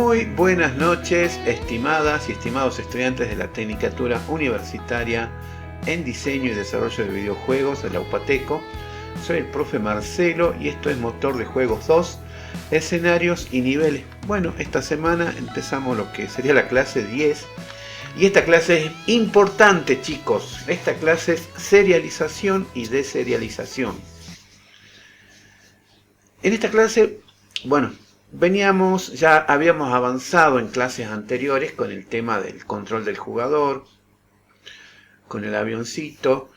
Muy buenas noches, estimadas y estimados estudiantes de la Tecnicatura Universitaria en Diseño y Desarrollo de Videojuegos de la UPATECO. Soy el profe Marcelo y esto es Motor de Juegos 2, escenarios y niveles. Bueno, esta semana empezamos lo que sería la clase 10 y esta clase es importante, chicos. Esta clase es serialización y deserialización. En esta clase, bueno, ya habíamos avanzado en clases anteriores con el tema del control del jugador, con el avioncito.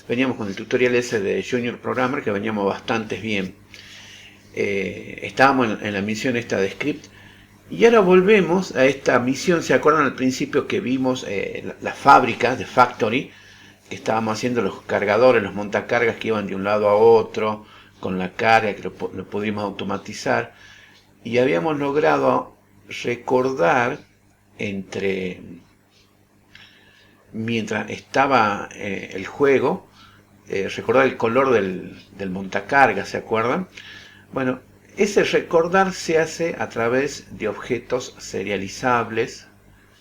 Veníamos con el tutorial ese de Junior Programmer, que veníamos bastante bien. Estábamos en la misión esta de script. Y ahora volvemos a esta misión. ¿Se acuerdan al principio que vimos la fábrica de Factory? Que estábamos haciendo los cargadores, los montacargas que iban de un lado a otro, con la carga, que lo pudimos automatizar. Y habíamos logrado recordar mientras estaba el juego, recordar el color del montacarga, ¿se acuerdan? Bueno, ese recordar se hace a través de objetos serializables,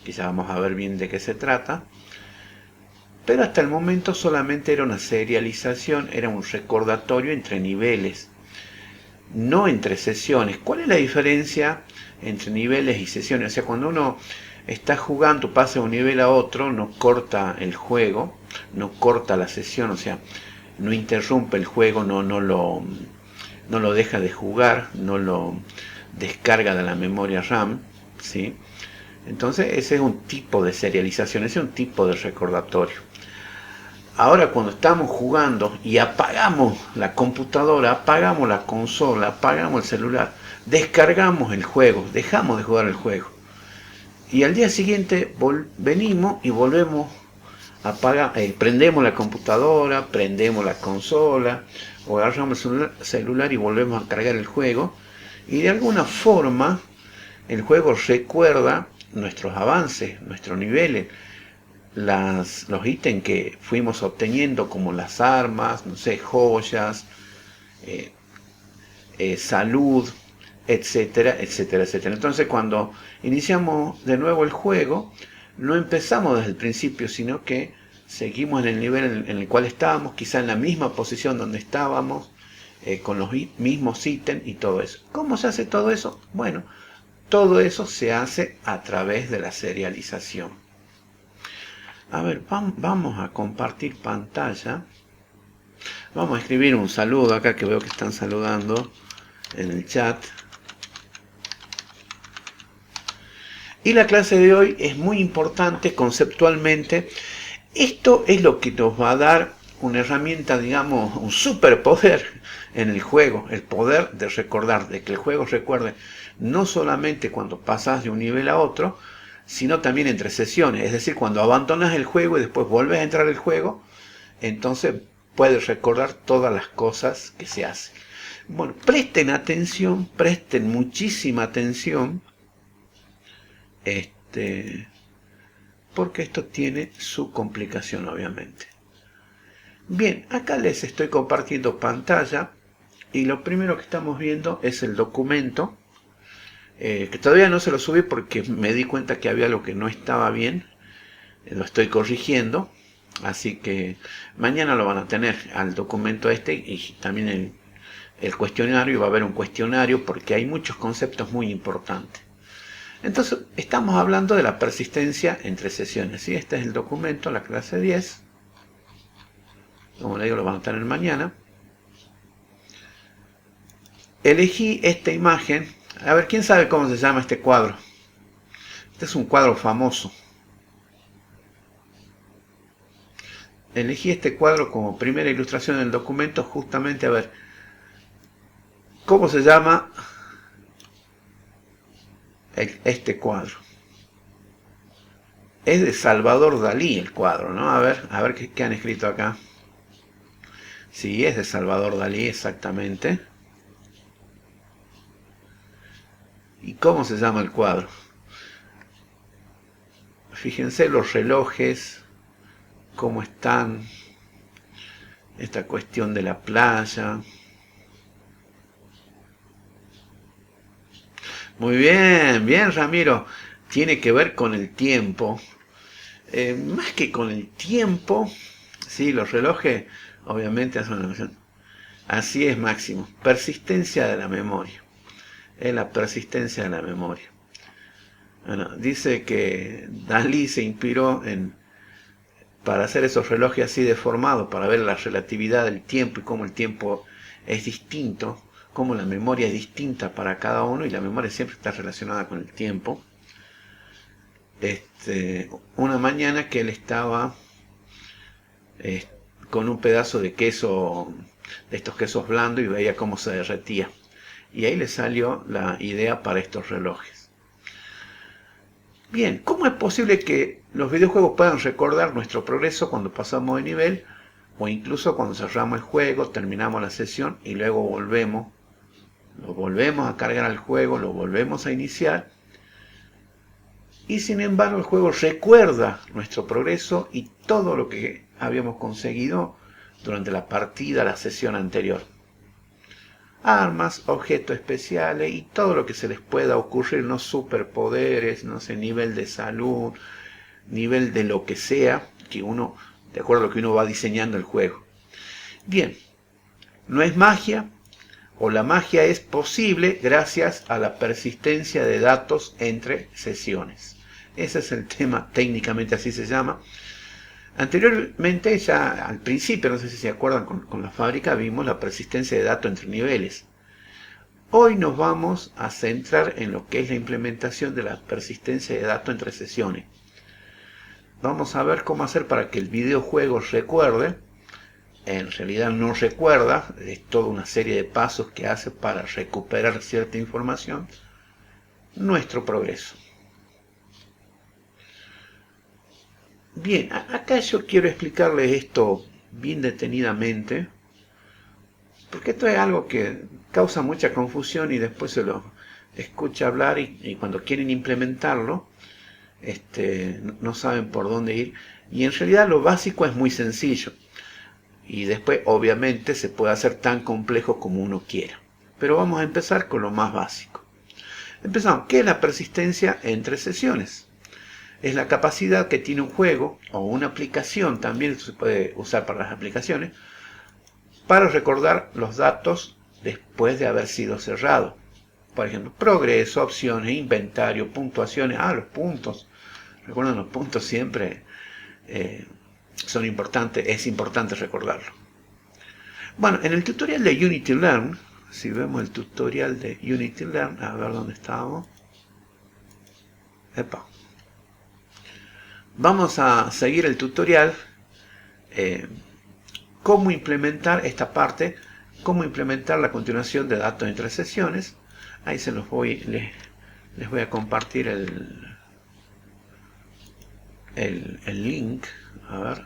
que ya vamos a ver bien de qué se trata, pero hasta el momento solamente era una serialización, era un recordatorio entre niveles, no entre sesiones. ¿Cuál es la diferencia entre niveles y sesiones? O sea, cuando uno está jugando, pasa de un nivel a otro, no corta el juego, no corta la sesión, o sea, no interrumpe el juego, no lo deja de jugar, no lo descarga de la memoria RAM, ¿sí? Entonces ese es un tipo de serialización, ese es un tipo de recordatorio. Ahora cuando estamos jugando y apagamos la computadora, apagamos la consola, apagamos el celular, descargamos el juego, dejamos de jugar el juego. Y al día siguiente venimos y volvemos a apagar, prendemos la computadora, prendemos la consola, o agarramos el celular y volvemos a cargar el juego. Y de alguna forma el juego recuerda nuestros avances, nuestros niveles. Los ítems que fuimos obteniendo, como las armas, no sé, joyas, salud, etcétera, etcétera, etcétera. Entonces cuando iniciamos de nuevo el juego, no empezamos desde el principio, sino que seguimos en el nivel en el cual estábamos, quizá en la misma posición donde estábamos, con los mismos ítems y todo eso. ¿Cómo se hace todo eso? Bueno, todo eso se hace a través de la serialización. A ver, vamos a compartir pantalla. Vamos a escribir un saludo acá, que veo que están saludando en el chat. Y la clase de hoy es muy importante conceptualmente. Esto es lo que nos va a dar una herramienta, digamos, un superpoder en el juego. El poder de recordar, de que el juego recuerde no solamente cuando pasas de un nivel a otro, sino también entre sesiones. Es decir, cuando abandonas el juego y después vuelves a entrar al juego, entonces puedes recordar todas las cosas que se hacen. Bueno, presten atención, presten muchísima atención, porque esto tiene su complicación, obviamente. Bien, acá les estoy compartiendo pantalla y lo primero que estamos viendo es el documento, que todavía no se lo subí porque me di cuenta que había algo que no estaba bien. Lo estoy corrigiendo, así que mañana lo van a tener al documento y también el cuestionario. Va a haber un cuestionario porque hay muchos conceptos muy importantes. Entonces estamos hablando de la persistencia entre sesiones, ¿sí? Este es el documento, la clase 10. Como le digo, lo van a tener mañana. Elegí esta imagen. A ver, ¿quién sabe cómo se llama este cuadro? Este es un cuadro famoso. Elegí este cuadro como primera ilustración del documento, justamente a ver cómo se llama este cuadro. Es de Salvador Dalí el cuadro, ¿no? A ver qué han escrito acá. Sí, es de Salvador Dalí, exactamente. ¿Y cómo se llama el cuadro? Fíjense los relojes, cómo están, esta cuestión de la playa. Muy bien, bien Ramiro. Tiene que ver con el tiempo. Más que con el tiempo, sí, los relojes obviamente hacen una mención. Así es, Máximo. Persistencia de la memoria. Es la persistencia de la memoria. Bueno, dice que Dalí se inspiró para hacer esos relojes así deformados, para ver la relatividad del tiempo y cómo el tiempo es distinto, cómo la memoria es distinta para cada uno y la memoria siempre está relacionada con el tiempo. Una mañana que él estaba con un pedazo de queso, de estos quesos blandos, y veía cómo se derretía. Y ahí le salió la idea para estos relojes. Bien, ¿cómo es posible que los videojuegos puedan recordar nuestro progreso cuando pasamos de nivel o incluso cuando cerramos el juego, terminamos la sesión y luego lo volvemos a cargar al juego, lo volvemos a iniciar y sin embargo el juego recuerda nuestro progreso y todo lo que habíamos conseguido durante la partida, la sesión anterior? Armas, objetos especiales y todo lo que se les pueda ocurrir, no superpoderes, no sé, nivel de salud, nivel de lo que sea, que uno, de acuerdo a lo que uno va diseñando el juego. Bien, no es magia, o la magia es posible gracias a la persistencia de datos entre sesiones. Ese es el tema, técnicamente así se llama. Anteriormente, ya al principio, no sé si se acuerdan, con la fábrica vimos la persistencia de datos entre niveles. Hoy nos vamos a centrar en lo que es la implementación de la persistencia de datos entre sesiones. Vamos a ver cómo hacer para que el videojuego recuerde. En realidad no recuerda, es toda una serie de pasos que hace para recuperar cierta información, nuestro progreso. Bien, acá yo quiero explicarles esto bien detenidamente, porque esto es algo que causa mucha confusión y después se lo escucha hablar y cuando quieren implementarlo, no saben por dónde ir. Y en realidad lo básico es muy sencillo. Y después obviamente se puede hacer tan complejo como uno quiera. Pero vamos a empezar con lo más básico. Empezamos. ¿Qué es la persistencia entre sesiones? Es la capacidad que tiene un juego o una aplicación, también se puede usar para las aplicaciones, para recordar los datos después de haber sido cerrado. Por ejemplo, progreso, opciones, inventario, puntuaciones. Los puntos. Recuerden, los puntos siempre son importantes, es importante recordarlo. Bueno, en el tutorial de Unity Learn, si vemos el tutorial de Unity Learn, a ver dónde estábamos. Epa. Vamos a seguir el tutorial, cómo implementar esta parte, cómo implementar la continuación de datos entre sesiones. Ahí se los les voy a compartir el link, a ver,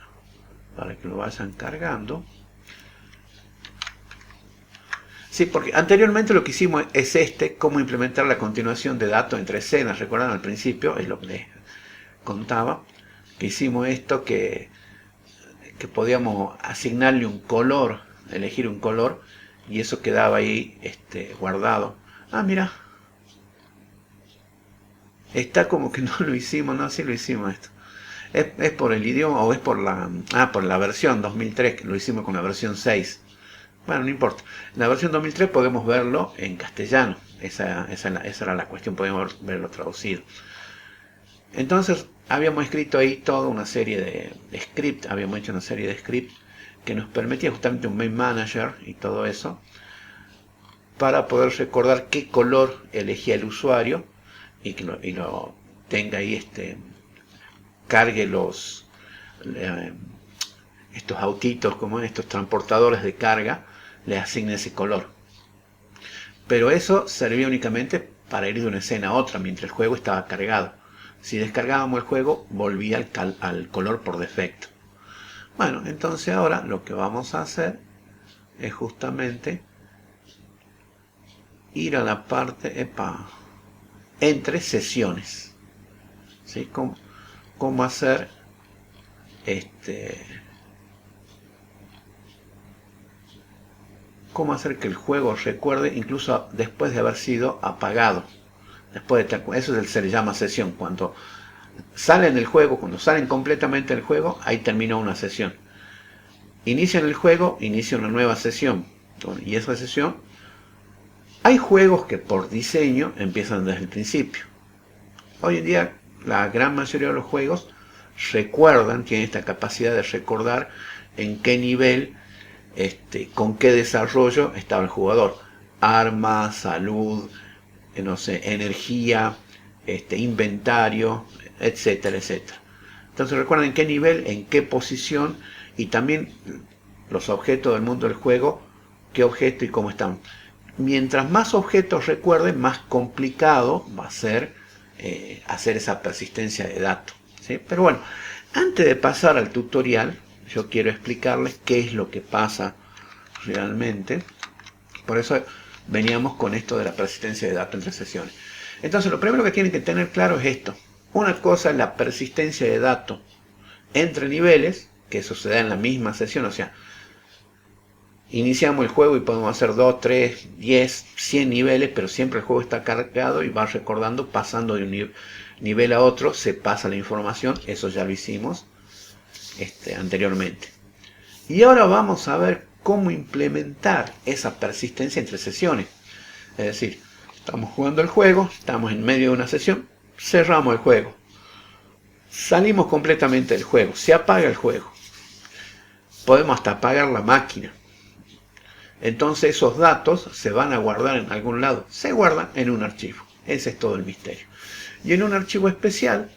para que lo vayan cargando. Sí, porque anteriormente lo que hicimos es cómo implementar la continuación de datos entre escenas. Recuerdan al principio, es lo que les contaba, que hicimos esto, que podíamos asignarle un color, elegir un color, y eso quedaba ahí guardado. Mira, está como que no lo hicimos, no, sí lo hicimos esto. Es por el idioma o es por la versión 2003, que lo hicimos con la versión 6. Bueno, no importa. En la versión 2003 podemos verlo en castellano. Esa era la cuestión, podemos verlo traducido. Entonces, habíamos escrito ahí toda una serie de script, habíamos hecho una serie de script que nos permitía justamente un main manager y todo eso, para poder recordar qué color elegía el usuario y que lo tenga ahí, cargue estos autitos, como estos transportadores de carga, le asigne ese color. Pero eso servía únicamente para ir de una escena a otra mientras el juego estaba cargado. Si descargábamos el juego, volvía al color por defecto. Bueno, entonces ahora lo que vamos a hacer es justamente ir a la parte entre sesiones. ¿Sí? ¿Cómo hacer cómo hacer que el juego recuerde incluso después de haber sido apagado? Eso se le llama sesión. Cuando salen del juego, cuando salen completamente del juego, ahí termina una sesión. Inician el juego, inicia una nueva sesión. Y esa sesión, hay juegos que por diseño empiezan desde el principio. Hoy en día la gran mayoría de los juegos tienen esta capacidad de recordar en qué nivel, con qué desarrollo estaba el jugador. Armas, salud, no sé, energía, inventario, etcétera, etcétera. Entonces recuerdan en qué nivel, en qué posición, y también los objetos del mundo del juego, qué objeto y cómo están. Mientras más objetos recuerden, más complicado va a ser hacer esa persistencia de datos, ¿sí? Pero bueno, antes de pasar al tutorial, yo quiero explicarles qué es lo que pasa realmente. Por eso veníamos con esto de la persistencia de datos entre sesiones. Entonces lo primero que tienen que tener claro es esto. Una cosa es la persistencia de datos entre niveles, que eso se da en la misma sesión, o sea, iniciamos el juego y podemos hacer 2, 3, 10, 100 niveles, pero siempre el juego está cargado y va recordando, pasando de un nivel a otro, se pasa la información, eso ya lo hicimos anteriormente. Y ahora vamos a ver cómo implementar esa persistencia entre sesiones. Es decir, estamos jugando el juego, estamos en medio de una sesión, cerramos el juego, salimos completamente del juego, se apaga el juego, podemos hasta apagar la máquina. Entonces esos datos se van a guardar en algún lado, se guardan en un archivo. Ese es todo el misterio. Y en un archivo especial,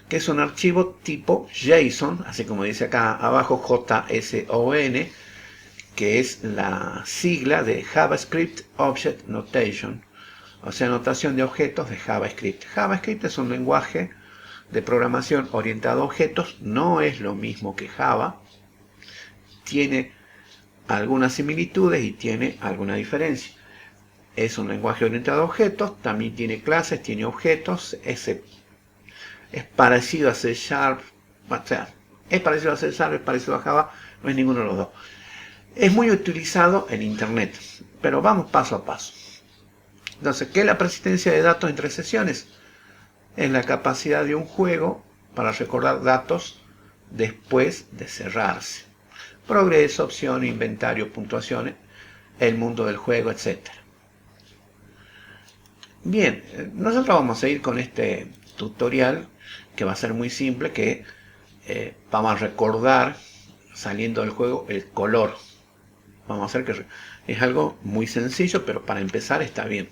que es un archivo tipo JSON, así como dice acá abajo, JSON, que es la sigla de JavaScript Object Notation, o sea, notación de objetos de JavaScript. JavaScript es un lenguaje de programación orientado a objetos, no es lo mismo que Java, tiene algunas similitudes y tiene alguna diferencia. Es un lenguaje orientado a objetos, también tiene clases, tiene objetos, es parecido a C#, o sea, es parecido a C#, es parecido a Java, no es ninguno de los dos. Es muy utilizado en Internet, pero vamos paso a paso. Entonces, ¿qué es la persistencia de datos entre sesiones? Es la capacidad de un juego para recordar datos después de cerrarse. Progreso, opción, inventario, puntuaciones, el mundo del juego, etc. Bien, nosotros vamos a ir con este tutorial que va a ser muy simple, que vamos a recordar saliendo del juego el color. Vamos a hacer que es algo muy sencillo, pero para empezar está bien.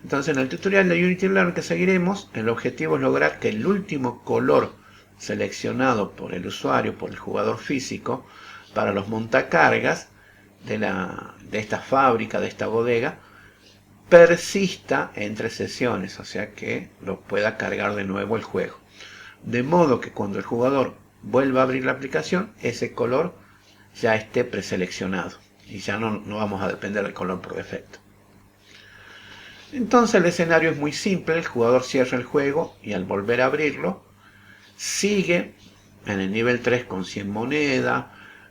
Entonces en el tutorial de Unity Learn que seguiremos, el objetivo es lograr que el último color seleccionado por el usuario, por el jugador físico, para los montacargas de esta fábrica, de esta bodega, persista entre sesiones, o sea que lo pueda cargar de nuevo el juego. De modo que cuando el jugador vuelva a abrir la aplicación, ese color ya esté preseleccionado y ya no vamos a depender del color por defecto. Entonces el escenario es muy simple, el jugador cierra el juego y al volver a abrirlo, sigue en el nivel 3 con 100 monedas,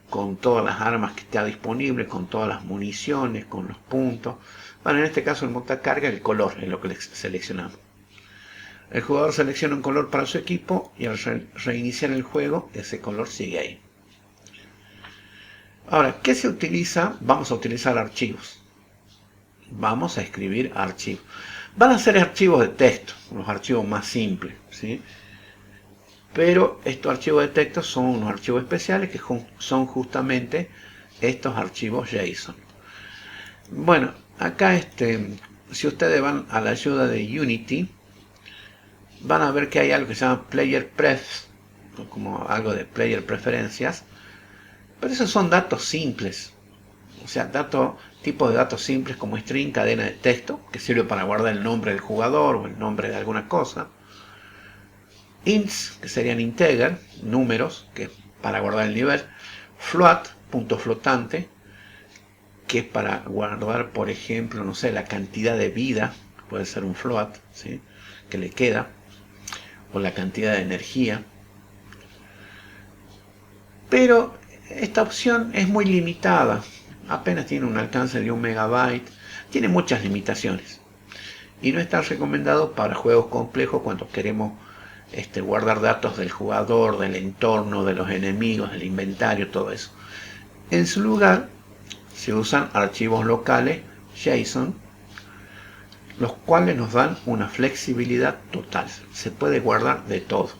con todas las armas que está disponible, con todas las municiones, con los puntos. Bueno, en este caso el montacarga, el color es lo que seleccionamos. El jugador selecciona un color para su equipo y al reiniciar el juego, ese color sigue ahí. Ahora, ¿qué se utiliza? Vamos a utilizar archivos. Vamos a escribir archivos. Van a ser archivos de texto, los archivos más simples, ¿sí? Pero estos archivos de texto son unos archivos especiales que son justamente estos archivos JSON. Bueno, acá si ustedes van a la ayuda de Unity, van a ver que hay algo que se llama Player Prefs, como algo de Player Preferencias, pero esos son datos simples, o sea, tipos de datos simples como string, cadena de texto, que sirve para guardar el nombre del jugador o el nombre de alguna cosa. Ints, que serían integer, números, que es para guardar el nivel. Float, punto flotante, que es para guardar, por ejemplo, no sé, la cantidad de vida, puede ser un float, ¿sí?, que le queda, o la cantidad de energía. Pero esta opción es muy limitada, apenas tiene un alcance de 1 megabyte, tiene muchas limitaciones. y no está recomendado para juegos complejos cuando queremos guardar datos del jugador, del entorno, de los enemigos, del inventario, todo eso. En su lugar se usan archivos locales JSON, los cuales nos dan una flexibilidad total. Se puede guardar de todo,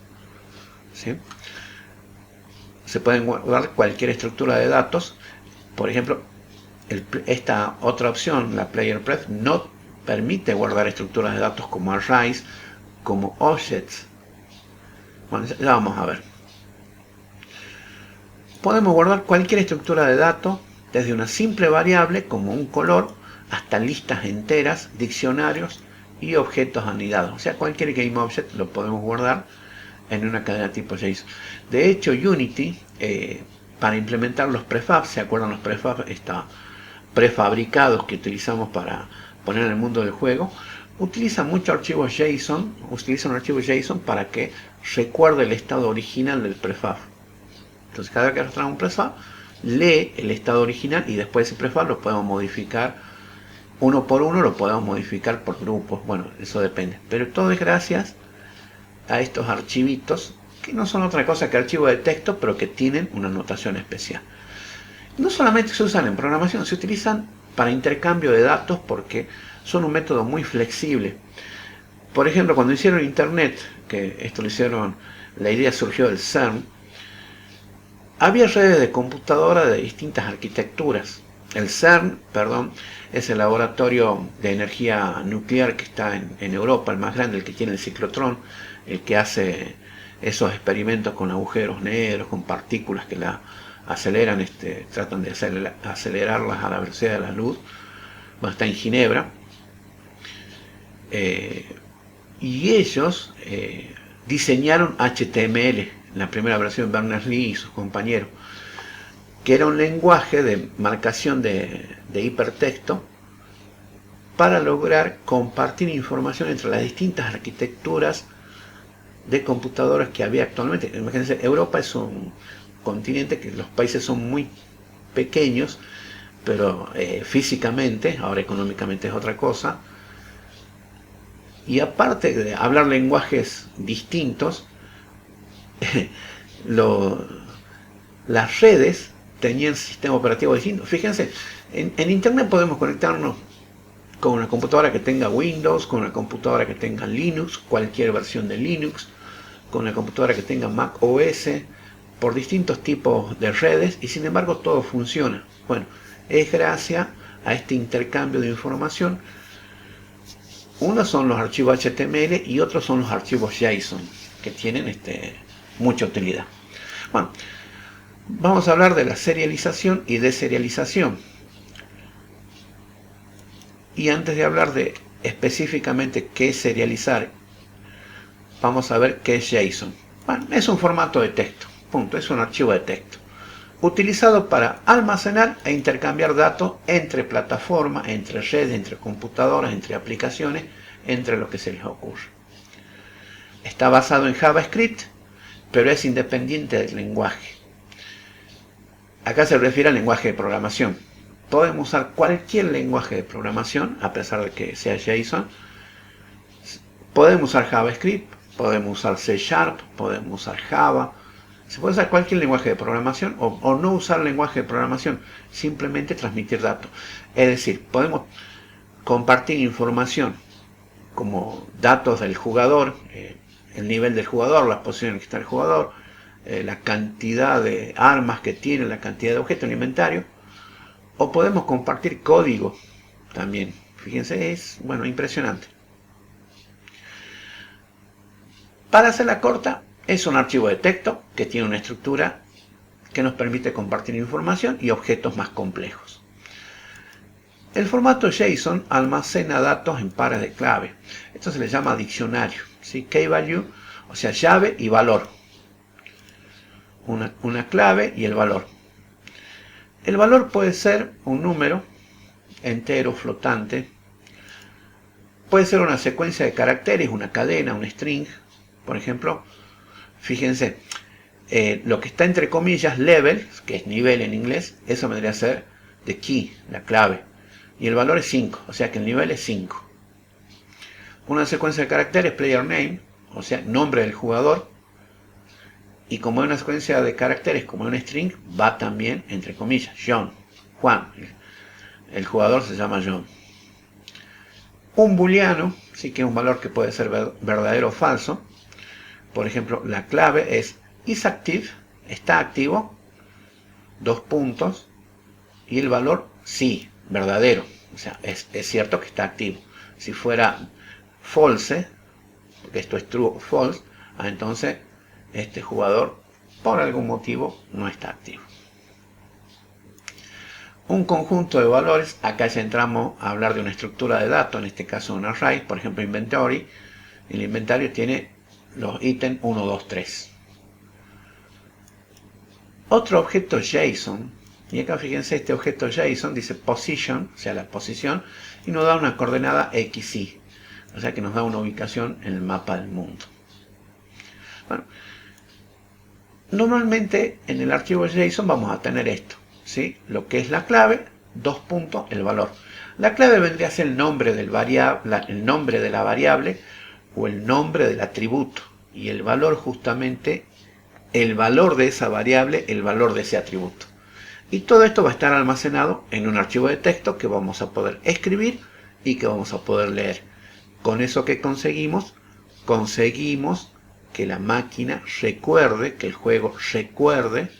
¿sí? Se pueden guardar cualquier estructura de datos. Por ejemplo, esta otra opción, la PlayerPref, no permite guardar estructuras de datos como arrays, como objects. Bueno, ya vamos a ver. Podemos guardar cualquier estructura de datos, desde una simple variable como un color, hasta listas enteras, diccionarios y objetos anidados. O sea, cualquier GameObject lo podemos guardar en una cadena tipo JSON. De hecho, Unity, para implementar los prefabs, ¿se acuerdan los prefabs prefabricados que utilizamos para poner en el mundo del juego? Utiliza muchos archivos JSON, utiliza un archivo JSON para que recuerde el estado original del prefab. Entonces, cada vez que arrastramos un prefab, lee el estado original y después ese prefab lo podemos modificar uno por uno, lo podemos modificar por grupos. Bueno, eso depende. Pero todo es gracias a estos archivitos, que no son otra cosa que archivos de texto, pero que tienen una notación especial. No solamente se usan en programación, se utilizan para intercambio de datos porque son un método muy flexible. Por ejemplo, cuando hicieron Internet, que esto lo hicieron, la idea surgió del CERN, había redes de computadora de distintas arquitecturas. El CERN, es el laboratorio de energía nuclear que está en Europa, el más grande, el que tiene el ciclotrón, el que hace esos experimentos con agujeros negros, con partículas que la aceleran, tratan de acelerarlas a la velocidad de la luz. Bueno, está en Ginebra. Y ellos diseñaron HTML, la primera versión, Berners-Lee y sus compañeros, que era un lenguaje de marcación de hipertexto para lograr compartir información entre las distintas arquitecturas de computadoras que había actualmente. Imagínense, Europa es un continente que los países son muy pequeños, pero físicamente, ahora económicamente es otra cosa. Y aparte de hablar lenguajes distintos, las redes tenían sistemas operativos distintos. Fíjense, en Internet podemos conectarnos con una computadora que tenga Windows, con una computadora que tenga Linux, cualquier versión de Linux, con una computadora que tenga Mac OS, por distintos tipos de redes, y sin embargo todo funciona. Bueno, es gracias a este intercambio de información. Unos son los archivos HTML y otros son los archivos JSON, que tienen mucha utilidad. Bueno, vamos a hablar de la serialización y deserialización. Y antes de hablar de específicamente qué es serializar, vamos a ver qué es JSON. Bueno, es un formato de texto, punto, es un archivo de texto, utilizado para almacenar e intercambiar datos entre plataformas, entre redes, entre computadoras, entre aplicaciones, entre lo que se les ocurre. Está basado en JavaScript, pero es independiente del lenguaje. Acá se refiere al lenguaje de programación. Podemos usar cualquier lenguaje de programación, a pesar de que sea JSON. Podemos usar JavaScript, podemos usar C#, podemos usar Java. Se puede usar cualquier lenguaje de programación o no usar lenguaje de programación, simplemente transmitir datos. Es decir, podemos compartir información como datos del jugador, el nivel del jugador, las posiciones que está el jugador, la cantidad de armas que tiene, la cantidad de objetos en el inventario, o podemos compartir código también. Fíjense, es impresionante. Para hacerla corta, es un archivo de texto que tiene una estructura que nos permite compartir información y objetos más complejos. El formato JSON almacena datos en pares de clave. Esto se le llama diccionario, ¿sí? Key value, o sea, llave y valor. Una clave y el valor. El valor puede ser un número entero, flotante. Puede ser una secuencia de caracteres, una cadena, un string. Por ejemplo, fíjense, lo que está entre comillas, level, que es nivel en inglés, eso vendría a ser the key, la clave. Y el valor es 5, o sea que el nivel es 5. Una secuencia de caracteres, player name, o sea, nombre del jugador. Y como es una secuencia de caracteres, como un string, va también entre comillas, John, Juan. El jugador se llama John. Un booleano, sí que es un valor que puede ser verdadero o falso. Por ejemplo, la clave es isActive, está activo, dos puntos, y el valor sí, verdadero. O sea, es cierto que está activo. Si fuera false, porque esto es true o false, entonces este jugador por algún motivo no está activo. Un conjunto de valores, acá ya entramos a hablar de una estructura de datos, en este caso un array, por ejemplo inventory. El inventario tiene los ítems 1, 2, 3. Otro objeto JSON, y acá fíjense, este objeto JSON dice position, o sea la posición, y nos da una coordenada XY, o sea que nos da una ubicación en el mapa del mundo. Bueno, normalmente en el archivo JSON vamos a tener esto, ¿sí? Lo que es la clave, dos puntos, el valor. La clave vendría a ser el nombre del el nombre de la variable o el nombre del atributo, y el valor justamente el valor de esa variable, el valor de ese atributo. Y todo esto va a estar almacenado en un archivo de texto que vamos a poder escribir y que vamos a poder leer. Con eso que conseguimos que la máquina recuerde, que el juego recuerde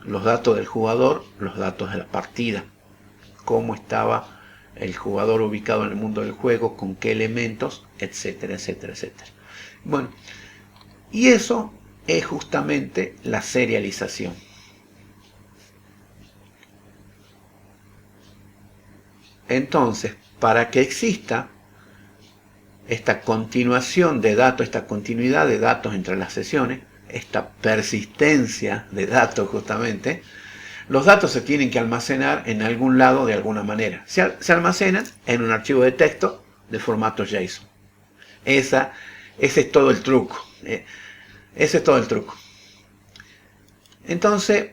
los datos del jugador, los datos de la partida, cómo estaba el jugador ubicado en el mundo del juego, con qué elementos, etcétera, etcétera, etcétera. Bueno, y eso es justamente la serialización. Entonces, para que exista esta continuación de datos, esta continuidad de datos entre las sesiones, esta persistencia de datos justamente, los datos se tienen que almacenar en algún lado de alguna manera. Se almacenan en un archivo de texto de formato JSON. Ese es todo el truco. Ese es todo el truco. Entonces,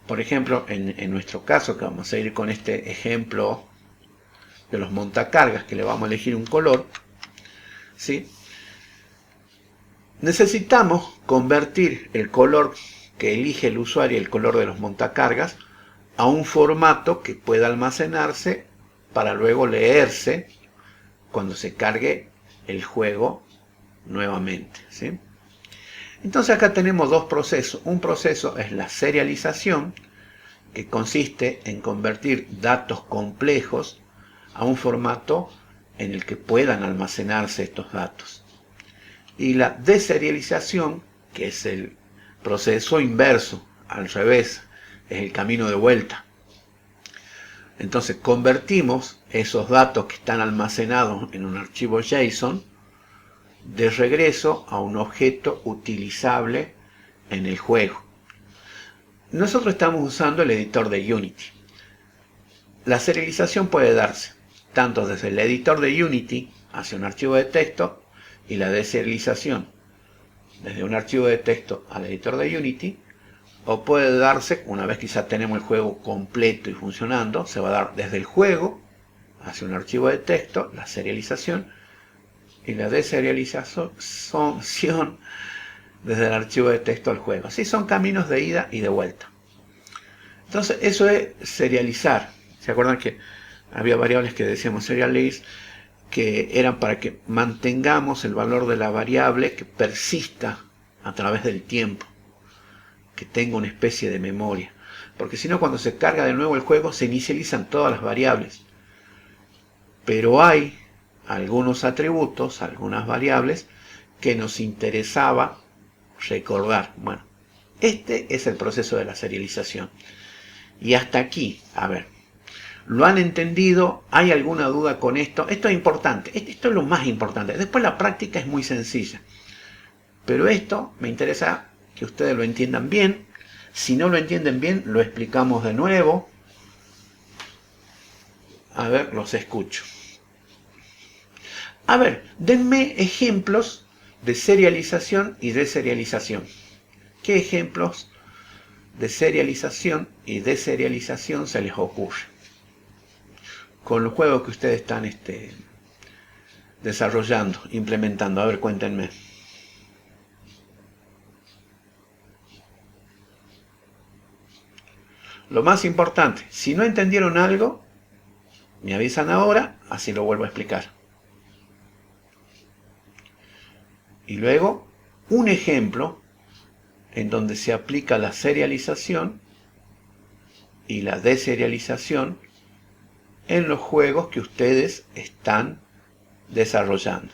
por ejemplo, en nuestro caso, que vamos a ir con este ejemplo de los montacargas, que le vamos a elegir un color, ¿sí? Necesitamos convertir el color que elige el usuario, el color de los montacargas, a un formato que pueda almacenarse para luego leerse cuando se cargue el juego nuevamente, ¿sí? Entonces acá tenemos dos procesos. Un proceso es la serialización, que consiste en convertir datos complejos a un formato en el que puedan almacenarse estos datos. Y la deserialización, que es el proceso inverso, al revés, es el camino de vuelta. Entonces convertimos esos datos que están almacenados en un archivo JSON de regreso a un objeto utilizable en el juego. Nosotros estamos usando el editor de Unity. La serialización puede darse tanto desde el editor de Unity hacia un archivo de texto, y la deserialización desde un archivo de texto al editor de Unity, o puede darse una vez que ya tenemos el juego completo y funcionando, se va a dar desde el juego hacia un archivo de texto, la serialización, y la deserialización desde el archivo de texto al juego. Así son caminos de ida y de vuelta. Entonces eso es serializar. ¿Se acuerdan que había variables que decíamos serialize, que eran para que mantengamos el valor de la variable, que persista a través del tiempo, que tenga una especie de memoria? Porque si no, cuando se carga de nuevo el juego, se inicializan todas las variables. Pero hay algunos atributos, algunas variables, que nos interesaba recordar. Bueno, este es el proceso de la serialización. Y hasta aquí, a ver, ¿lo han entendido? ¿Hay alguna duda con esto? Esto es importante, esto es lo más importante. Después la práctica es muy sencilla. Pero esto me interesa que ustedes lo entiendan bien. Si no lo entienden bien, lo explicamos de nuevo. A ver, los escucho. A ver, denme ejemplos de serialización y deserialización. ¿Qué ejemplos de serialización y deserialización se les ocurre con los juegos que ustedes están desarrollando, implementando? A ver, cuéntenme. Lo más importante, si no entendieron algo, me avisan ahora, así lo vuelvo a explicar. Y luego, un ejemplo en donde se aplica la serialización y la deserialización en los juegos que ustedes están desarrollando.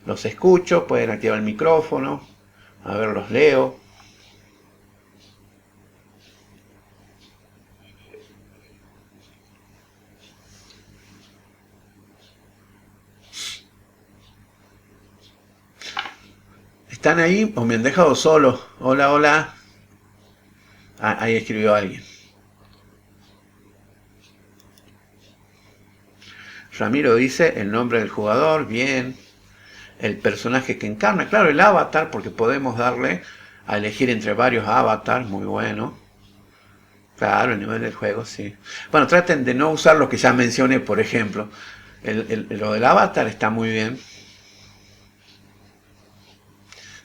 Los escucho, pueden activar el micrófono, a ver, los leo. ¿Están ahí o me han dejado solo? Hola, hola. Ah, ahí escribió alguien. Ramiro dice el nombre del jugador, bien. El personaje que encarna, claro, el avatar, porque podemos darle a elegir entre varios avatars, muy bueno. Claro, el nivel del juego, sí. Bueno, traten de no usar lo que ya mencioné, por ejemplo. Lo del avatar está muy bien.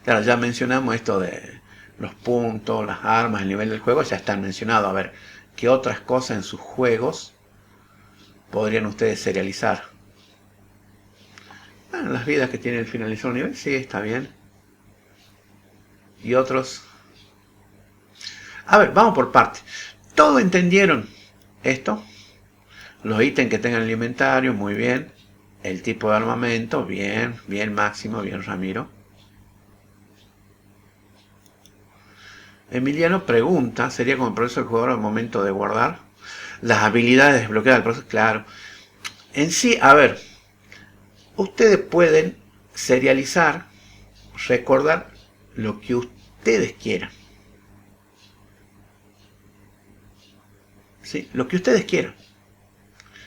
Claro, ya mencionamos esto de los puntos, las armas, el nivel del juego, ya están mencionados. A ver, ¿qué otras cosas en sus juegos podrían ustedes serializar? Bueno, las vidas que tiene el finalizar un nivel, sí, está bien. Y otros. A ver, vamos por partes. ¿Todos entendieron esto? Los ítems que tengan en el inventario, muy bien. El tipo de armamento, bien, bien Máximo, bien Ramiro. Emiliano pregunta, ¿sería como el proceso del jugador al momento de guardar? Las habilidades desbloqueadas del proceso, claro. En sí, a ver, ustedes pueden serializar, recordar lo que ustedes quieran. ¿Sí? Lo que ustedes quieran.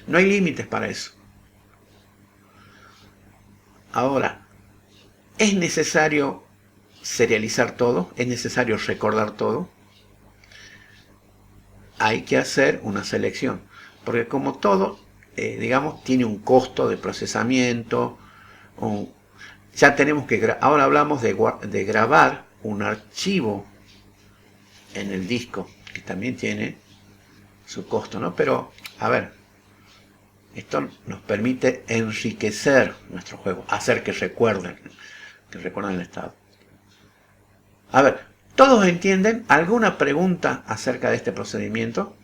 No hay límites para eso. Ahora, ¿es necesario serializar todo? ¿Es necesario recordar todo? Hay que hacer una selección. Porque como todo, digamos, tiene un costo de procesamiento. Ya tenemos que... Ahora hablamos de grabar un archivo en el disco, que también tiene su costo, ¿no? Pero, a ver, esto nos permite enriquecer nuestro juego, hacer que recuerden el estado. A ver, ¿todos entienden? ¿Alguna pregunta acerca de este procedimiento?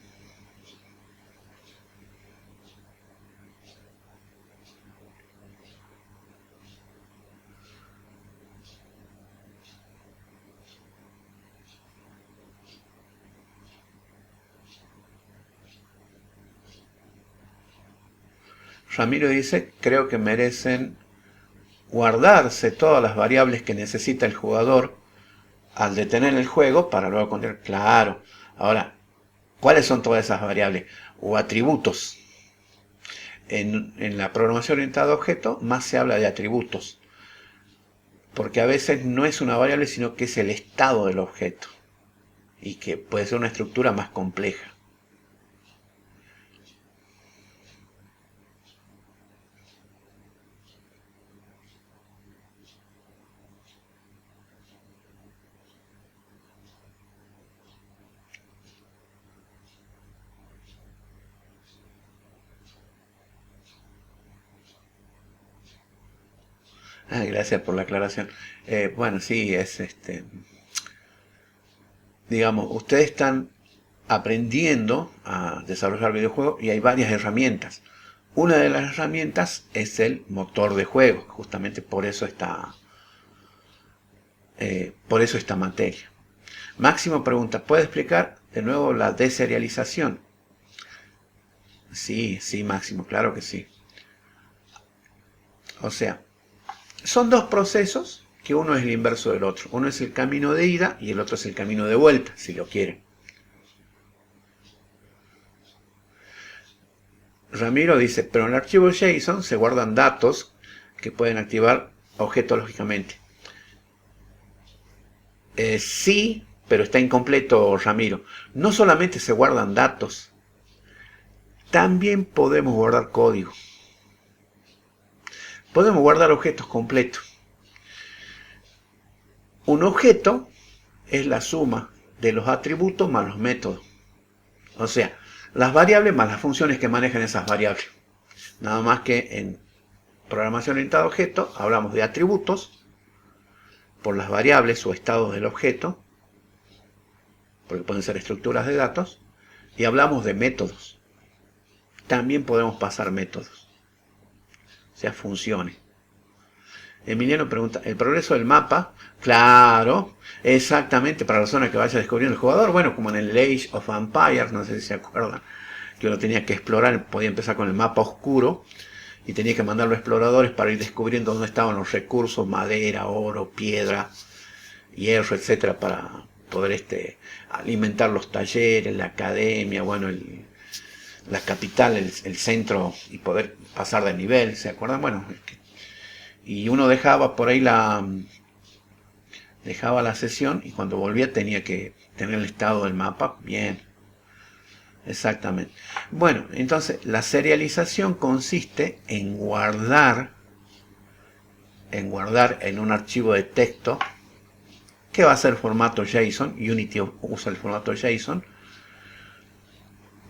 Ramiro dice, creo que merecen guardarse todas las variables que necesita el jugador al detener el juego para luego continuar. Claro. Ahora, ¿cuáles son todas esas variables? O atributos. En la programación orientada a objetos más se habla de atributos. Porque a veces no es una variable, sino que es el estado del objeto. Y que puede ser una estructura más compleja. Ah, gracias por la aclaración. Bueno, sí, es digamos, ustedes están aprendiendo a desarrollar videojuegos y hay varias herramientas. Una de las herramientas es el motor de juego, justamente por eso esta materia. Máximo pregunta, ¿puede explicar de nuevo la deserialización? Sí, sí, Máximo, claro que sí. O sea, son dos procesos que uno es el inverso del otro. Uno es el camino de ida y el otro es el camino de vuelta, si lo quieren. Ramiro dice, pero en el archivo JSON se guardan datos que pueden activar objetos lógicamente. Sí, pero está incompleto, Ramiro. No solamente se guardan datos, también podemos guardar código. podemos guardar objetos completos. Un objeto es la suma de los atributos más los métodos. O sea, las variables más las funciones que manejan esas variables. Nada más que en programación orientada a objetos hablamos de atributos por las variables o estados del objeto, porque pueden ser estructuras de datos, y hablamos de métodos. También podemos pasar métodos, o sea, funciones. Emiliano pregunta, ¿el progreso del mapa? Claro, exactamente, para la zona que vaya descubriendo el jugador. Bueno, como en el Age of Empires, no sé si se acuerdan, que uno tenía que explorar, podía empezar con el mapa oscuro y tenía que mandar los exploradores para ir descubriendo dónde estaban los recursos, madera, oro, piedra, hierro, etcétera, para poder alimentar los talleres, la academia, bueno, la capital, el centro, y poder pasar de nivel, ¿se acuerdan? Bueno, y uno dejaba por ahí dejaba la sesión y cuando volvía tenía que tener el estado del mapa bien. Exactamente. Bueno, entonces la serialización consiste en guardar en un archivo de texto que va a ser formato JSON. Unity usa el formato JSON.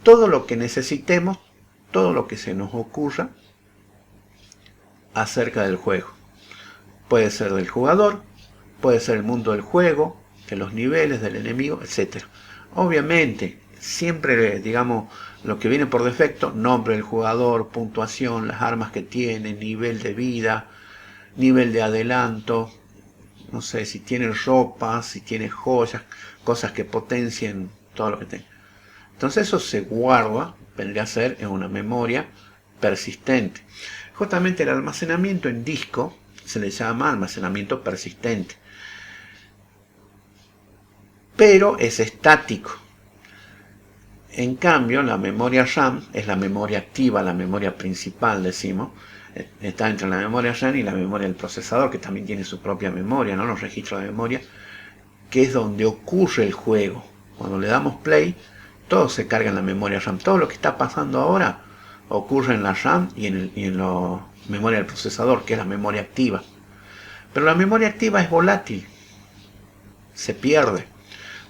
Todo lo que necesitemos, todo lo que se nos ocurra acerca del juego. Puede ser del jugador, puede ser el mundo del juego, de los niveles, del enemigo, etc. Obviamente, siempre, digamos, lo que viene por defecto, nombre del jugador, puntuación, las armas que tiene, nivel de vida, nivel de adelanto, no sé, si tiene ropa, si tiene joyas, cosas que potencien todo lo que tenga. Entonces eso se guarda, vendría a ser en una memoria persistente. Justamente el almacenamiento en disco se le llama almacenamiento persistente, pero es estático. En cambio, la memoria RAM es la memoria activa, la memoria principal, decimos. Está entre la memoria RAM y la memoria del procesador, que también tiene su propia memoria, ¿no? Los registros de memoria, que es donde ocurre el juego. Cuando le damos play, todo se carga en la memoria RAM. Todo lo que está pasando ahora ocurre en la RAM y en la memoria del procesador, que es la memoria activa. Pero la memoria activa es volátil, se pierde.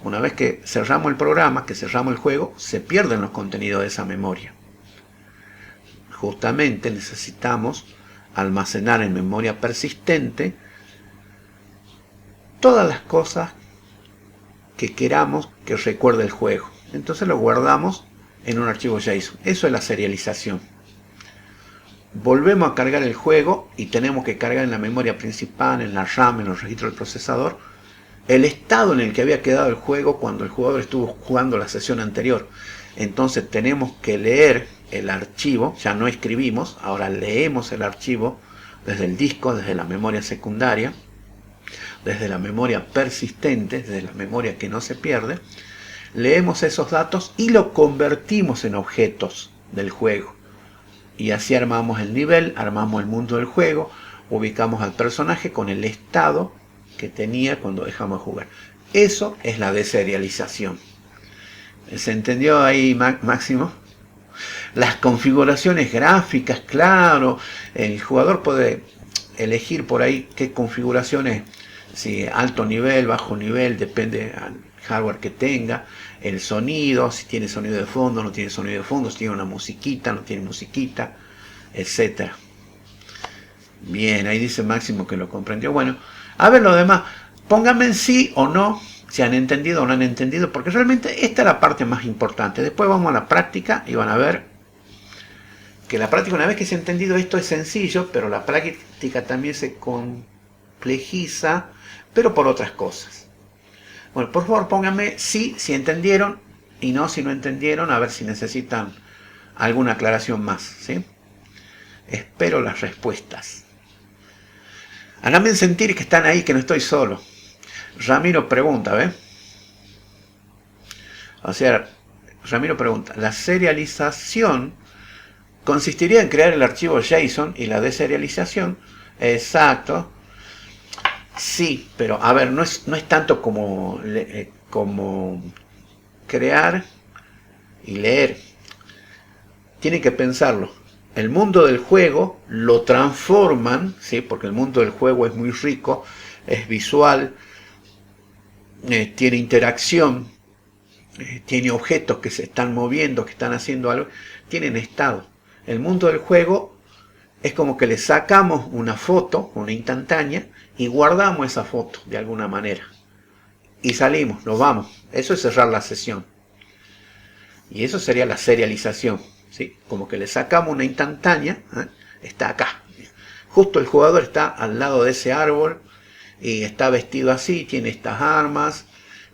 Una vez que cerramos el programa, que cerramos el juego, se pierden los contenidos de esa memoria. Justamente necesitamos almacenar en memoria persistente todas las cosas que queramos que recuerde el juego. Entonces lo guardamos en un archivo JSON. Eso es la serialización. Volvemos a cargar el juego y tenemos que cargar en la memoria principal, en la RAM, en los registros del procesador, el estado en el que había quedado el juego cuando el jugador estuvo jugando la sesión anterior. Entonces tenemos que leer el archivo, ya no escribimos, ahora leemos el archivo desde el disco, desde la memoria secundaria, desde la memoria persistente, desde la memoria que no se pierde. Leemos esos datos y lo convertimos en objetos del juego. Y así armamos el nivel, armamos el mundo del juego, ubicamos al personaje con el estado que tenía cuando dejamos de jugar. Eso es la deserialización. ¿Se entendió ahí, Máximo? Las configuraciones gráficas, claro, el jugador puede elegir por ahí qué configuraciones, si alto nivel, bajo nivel, depende del hardware que tenga, el sonido, si tiene sonido de fondo, no tiene sonido de fondo, si tiene una musiquita, no tiene musiquita, etc. Bien, ahí dice Máximo que lo comprendió. Bueno, a ver lo demás, pónganme en sí o no, si han entendido o no han entendido, porque realmente esta es la parte más importante. Después vamos a la práctica y van a ver que la práctica, una vez que se ha entendido esto, es sencillo, pero la práctica también se complejiza, pero por otras cosas. Bueno, por favor pónganme sí si entendieron y no si no entendieron, a ver si necesitan alguna aclaración más, ¿sí? Espero las respuestas. Háganme sentir que están ahí, que no estoy solo. Ramiro pregunta, ¿ves? O sea, Ramiro pregunta, ¿la serialización consistiría en crear el archivo JSON y la deserialización? Exacto. Sí, pero a ver, no es tanto como crear y leer. Tienen que pensarlo. el mundo del juego lo transforman, ¿sí? Porque el mundo del juego es muy rico, es visual, tiene interacción, tiene objetos que se están moviendo, que están haciendo algo, tienen estado. El mundo del juego es como que le sacamos una foto, una instantánea, y guardamos esa foto de alguna manera. Y salimos, nos vamos. Eso es cerrar la sesión. Y eso sería la serialización, ¿sí? Como que le sacamos una instantánea, está acá. Justo el jugador está al lado de ese árbol y está vestido así, tiene estas armas,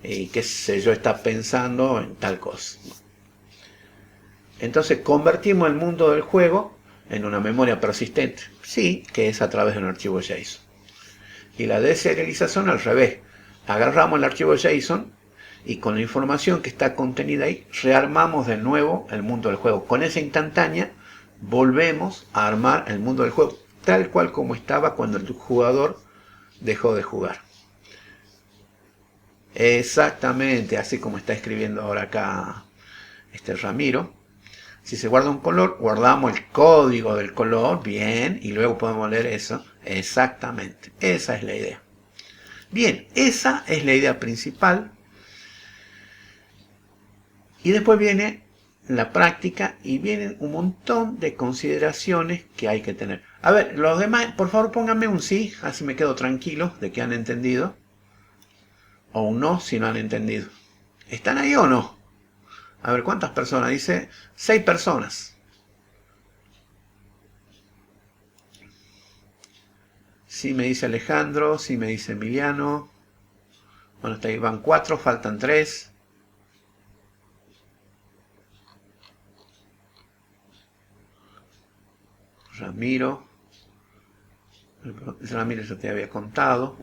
y qué sé yo, está pensando en tal cosa. Entonces convertimos el mundo del juego en una memoria persistente, sí, que es a través de un archivo JSON. Y la deserialización al revés. Agarramos el archivo JSON y con la información que está contenida ahí, rearmamos de nuevo el mundo del juego. Con esa instantánea volvemos a armar el mundo del juego, tal cual como estaba cuando el jugador dejó de jugar. Exactamente, así como está escribiendo ahora acá Ramiro. Si se guarda un color, guardamos el código del color, bien, y luego podemos leer eso. Exactamente, esa es la idea. Bien, esa es la idea principal. Y después viene la práctica y vienen un montón de consideraciones que hay que tener. A ver, los demás, por favor pónganme un sí, así me quedo tranquilo de que han entendido. O un no, si no han entendido. ¿Están ahí o no? A ver, ¿cuántas personas? Dice 6 personas. Sí me dice Alejandro, sí me dice Emiliano. Bueno, hasta ahí van 4, faltan 3. Ramiro. Ramiro ya te había contado.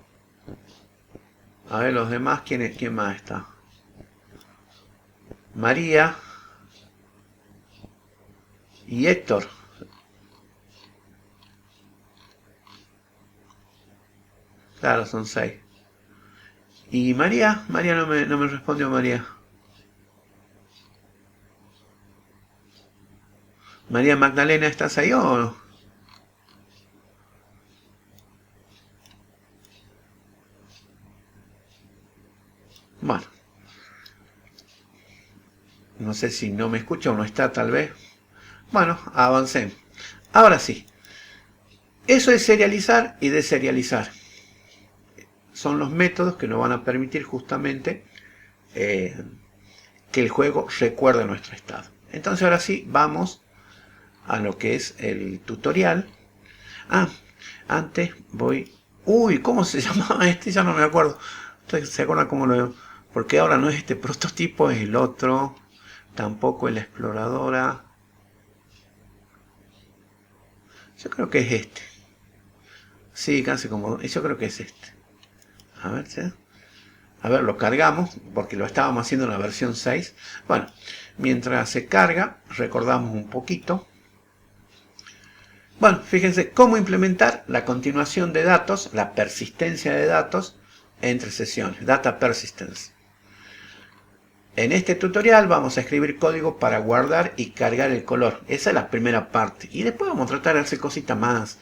A ver, los demás, ¿quién más está? María. Y Héctor. Claro, son 6. ¿Y María? María no me respondió María. María Magdalena, ¿estás ahí o no? Bueno. No sé si no me escucha o no está tal vez. Bueno, avancemos. Ahora sí. Eso es serializar y deserializar. Son los métodos que nos van a permitir justamente que el juego recuerde nuestro estado. Entonces ahora sí, vamos a lo que es el tutorial. Antes voy... Uy, ¿cómo se llamaba este? Ya no me acuerdo. ¿Ustedes se acuerdan cómo lo...? Porque ahora no es este prototipo, es el otro. Tampoco es la exploradora. Yo creo que es este. Sí, casi como... Yo creo que es este. A ver, ¿sí? A ver, lo cargamos, porque lo estábamos haciendo en la versión 6. Bueno, mientras se carga, recordamos un poquito. Bueno, fíjense cómo implementar la continuación de datos, la persistencia de datos entre sesiones, data persistence. En este tutorial vamos a escribir código para guardar y cargar el color. Esa es la primera parte. Y después vamos a tratar de hacer cositas más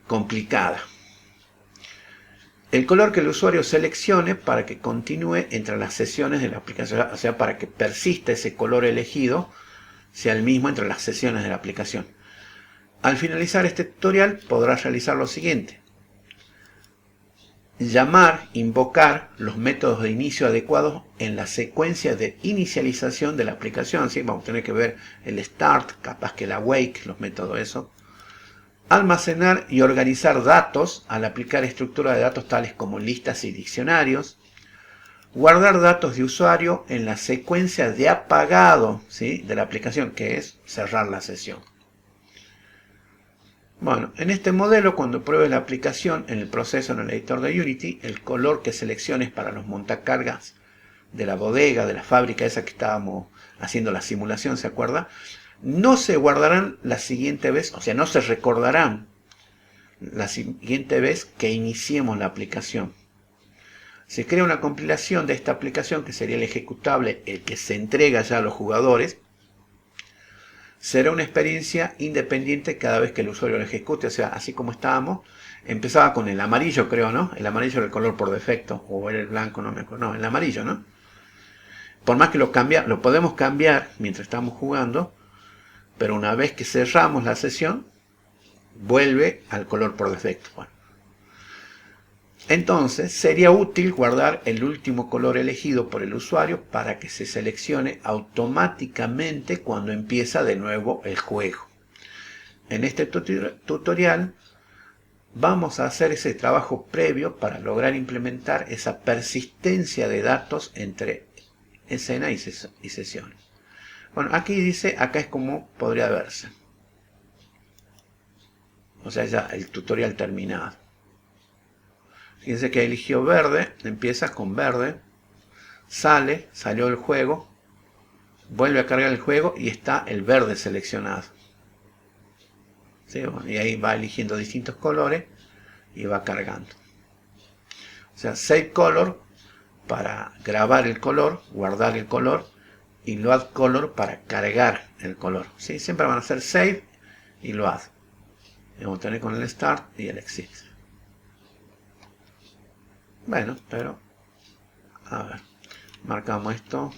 complicadas. El color que el usuario seleccione para que continúe entre las sesiones de la aplicación, o sea, para que persista ese color elegido, sea el mismo entre las sesiones de la aplicación. Al finalizar este tutorial podrás realizar lo siguiente. Llamar, invocar los métodos de inicio adecuados en la secuencia de inicialización de la aplicación. ¿Sí? Vamos a tener que ver el start, capaz que el awake, los métodos eso. Almacenar y organizar datos al aplicar estructuras de datos tales como listas y diccionarios. Guardar datos de usuario en la secuencia de apagado, ¿sí? de la aplicación, que es cerrar la sesión. Bueno, en este modelo, cuando pruebes la aplicación en el proceso en el editor de Unity, el color que selecciones para los montacargas de la bodega, de la fábrica esa que estábamos haciendo la simulación, ¿se acuerda? No se guardarán la siguiente vez, o sea, no se recordarán la siguiente vez que iniciemos la aplicación. Se crea una compilación de esta aplicación, que sería el ejecutable, el que se entrega ya a los jugadores. será una experiencia independiente cada vez que el usuario lo ejecute. O sea, así como estábamos, empezaba con el amarillo, creo, ¿no? El amarillo era el color por defecto, o era el blanco, no me acuerdo. No, el amarillo, ¿no? Por más que lo podemos cambiar mientras estamos jugando, pero una vez que cerramos la sesión, vuelve al color por defecto. Bueno. Entonces, sería útil guardar el último color elegido por el usuario para que se seleccione automáticamente cuando empieza de nuevo el juego. En este tutorial vamos a hacer ese trabajo previo para lograr implementar esa persistencia de datos entre escena y sesiones. Bueno, aquí dice, acá es como podría verse. O sea, ya el tutorial terminado. Fíjense que eligió verde, empieza con verde, salió el juego, vuelve a cargar el juego y está el verde seleccionado. ¿Sí? Bueno, y ahí va eligiendo distintos colores y va cargando. O sea, Save Color para grabar el color, guardar el color, y Load Color para cargar el color. ¿Sí? Siempre van a ser Save y Load. Vamos a tener con el Start y el Exit. Bueno, pero a ver, marcamos esto.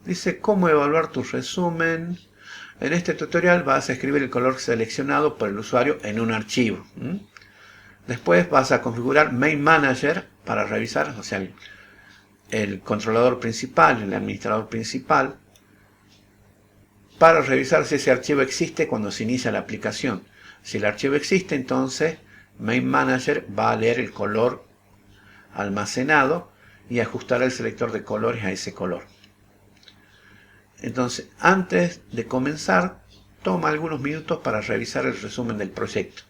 Dice cómo evaluar tu resumen. En este tutorial vas a escribir el color seleccionado por el usuario en un archivo. Después vas a configurar Main Manager para revisar, o sea, el controlador principal, el administrador principal, para revisar si ese archivo existe cuando se inicia la aplicación. Si el archivo existe, entonces Main Manager va a leer el color almacenado y ajustará el selector de colores a ese color. Entonces, antes de comenzar, toma algunos minutos para revisar el resumen del proyecto.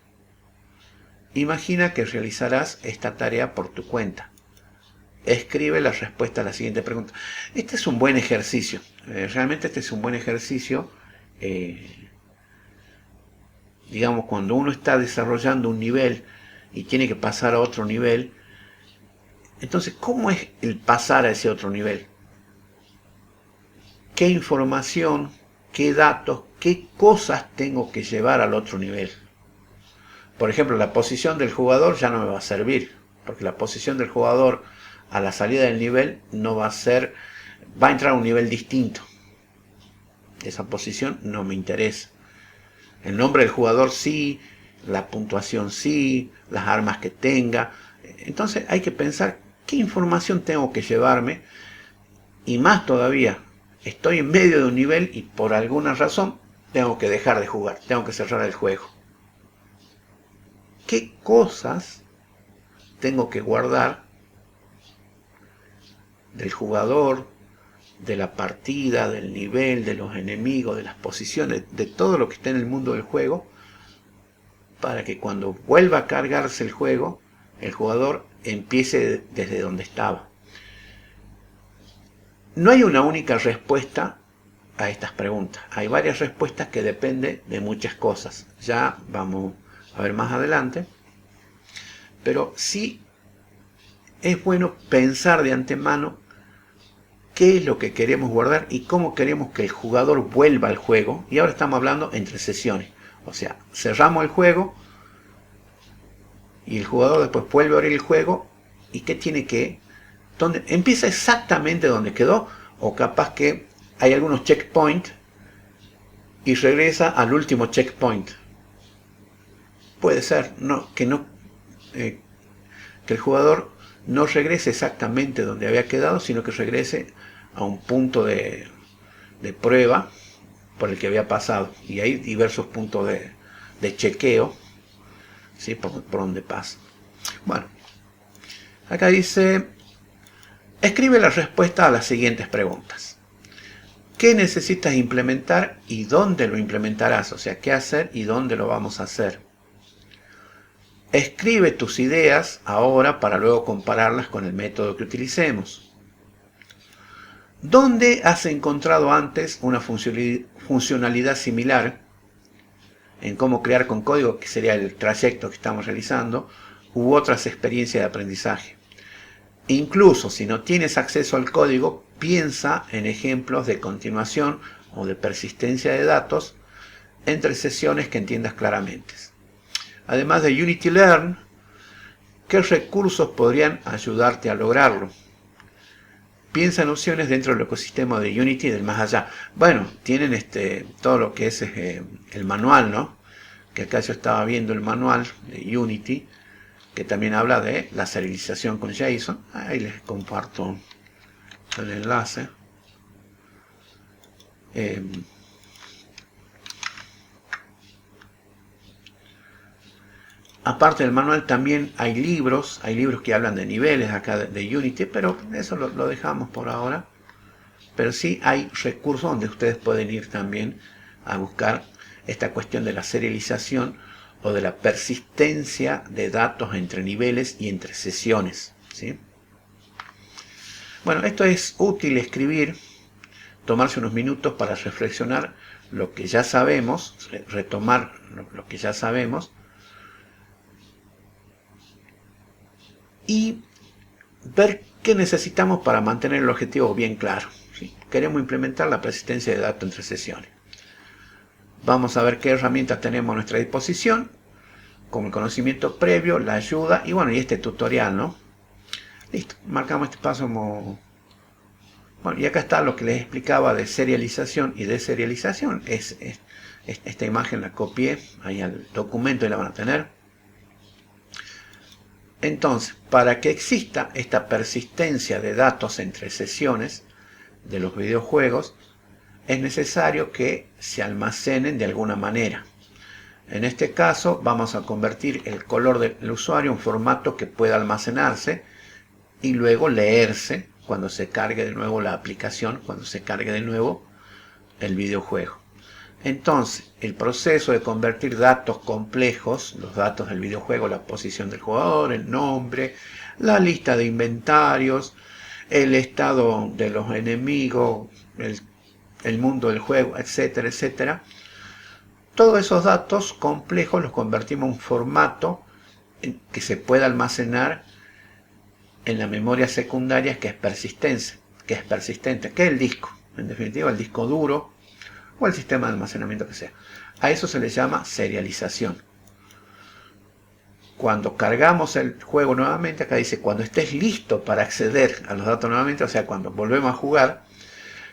Imagina que realizarás esta tarea por tu cuenta. Escribe la respuesta a la siguiente pregunta. Este es un buen ejercicio. Realmente este es un buen ejercicio. Digamos, cuando uno está desarrollando un nivel y tiene que pasar a otro nivel, entonces, ¿cómo es el pasar a ese otro nivel? ¿Qué información, qué datos, qué cosas tengo que llevar al otro nivel? Por ejemplo, la posición del jugador ya no me va a servir, porque la posición del jugador a la salida del nivel no va a ser, va a entrar a un nivel distinto. Esa posición no me interesa. El nombre del jugador sí, la puntuación sí, las armas que tenga. Entonces hay que pensar qué información tengo que llevarme, y más todavía, estoy en medio de un nivel y por alguna razón tengo que dejar de jugar, tengo que cerrar el juego. ¿Qué cosas tengo que guardar del jugador, de la partida, del nivel, de los enemigos, de las posiciones, de todo lo que está en el mundo del juego, para que cuando vuelva a cargarse el juego, el jugador empiece desde donde estaba? No hay una única respuesta a estas preguntas. Hay varias respuestas que dependen de muchas cosas. Ya vamos a ver más adelante. Pero sí es bueno pensar de antemano qué es lo que queremos guardar y cómo queremos que el jugador vuelva al juego. Y ahora estamos hablando entre sesiones. O sea, cerramos el juego y el jugador después vuelve a abrir el juego. ¿Y qué tiene que...? Donde empieza exactamente donde quedó, o capaz que hay algunos checkpoints y regresa al último checkpoint. Puede ser que el jugador no regrese exactamente donde había quedado, sino que regrese a un punto de prueba por el que había pasado. Y hay diversos puntos de chequeo, ¿sí? por donde pasa. Bueno, acá dice: escribe la respuesta a las siguientes preguntas. ¿Qué necesitas implementar y dónde lo implementarás? O sea, qué hacer y dónde lo vamos a hacer. Escribe tus ideas ahora para luego compararlas con el método que utilicemos. ¿Dónde has encontrado antes una funcionalidad similar en cómo crear con código, que sería el trayecto que estamos realizando, u otras experiencias de aprendizaje? Incluso si no tienes acceso al código, piensa en ejemplos de continuación o de persistencia de datos entre sesiones que entiendas claramente. Además de Unity Learn, ¿qué recursos podrían ayudarte a lograrlo? Piensa en opciones dentro del ecosistema de Unity y del más allá. Bueno, tienen todo lo que es el manual, ¿no? Que acá yo estaba viendo el manual de Unity, que también habla de la serialización con JSON. Ahí les comparto el enlace. Aparte del manual también hay libros que hablan de niveles acá de Unity, pero eso lo dejamos por ahora. Pero sí hay recursos donde ustedes pueden ir también a buscar esta cuestión de la serialización o de la persistencia de datos entre niveles y entre sesiones, ¿sí? Bueno, esto es útil escribir, tomarse unos minutos para reflexionar lo que ya sabemos, retomar lo que ya sabemos, y ver qué necesitamos para mantener el objetivo bien claro, ¿sí? Queremos implementar la persistencia de datos entre sesiones. Vamos a ver qué herramientas tenemos a nuestra disposición, como el conocimiento previo, la ayuda y bueno, y este tutorial, ¿no? Listo, marcamos este paso como... Bueno, y acá está lo que les explicaba de serialización y deserialización. Esta imagen la copié ahí al documento y la van a tener. Entonces, para que exista esta persistencia de datos entre sesiones de los videojuegos, es necesario que se almacenen de alguna manera. En este caso vamos a convertir el color del usuario en un formato que pueda almacenarse y luego leerse cuando se cargue de nuevo la aplicación, cuando se cargue de nuevo el videojuego. Entonces, el proceso de convertir datos complejos, los datos del videojuego, la posición del jugador, el nombre, la lista de inventarios, el estado de los enemigos, el mundo del juego, etcétera, etcétera. Todos esos datos complejos los convertimos en un formato que se pueda almacenar en la memoria secundaria que es persistente, que es el disco, en definitiva el disco duro o el sistema de almacenamiento que sea. A eso se le llama serialización. Cuando cargamos el juego nuevamente, acá dice cuando estés listo para acceder a los datos nuevamente, o sea cuando volvemos a jugar,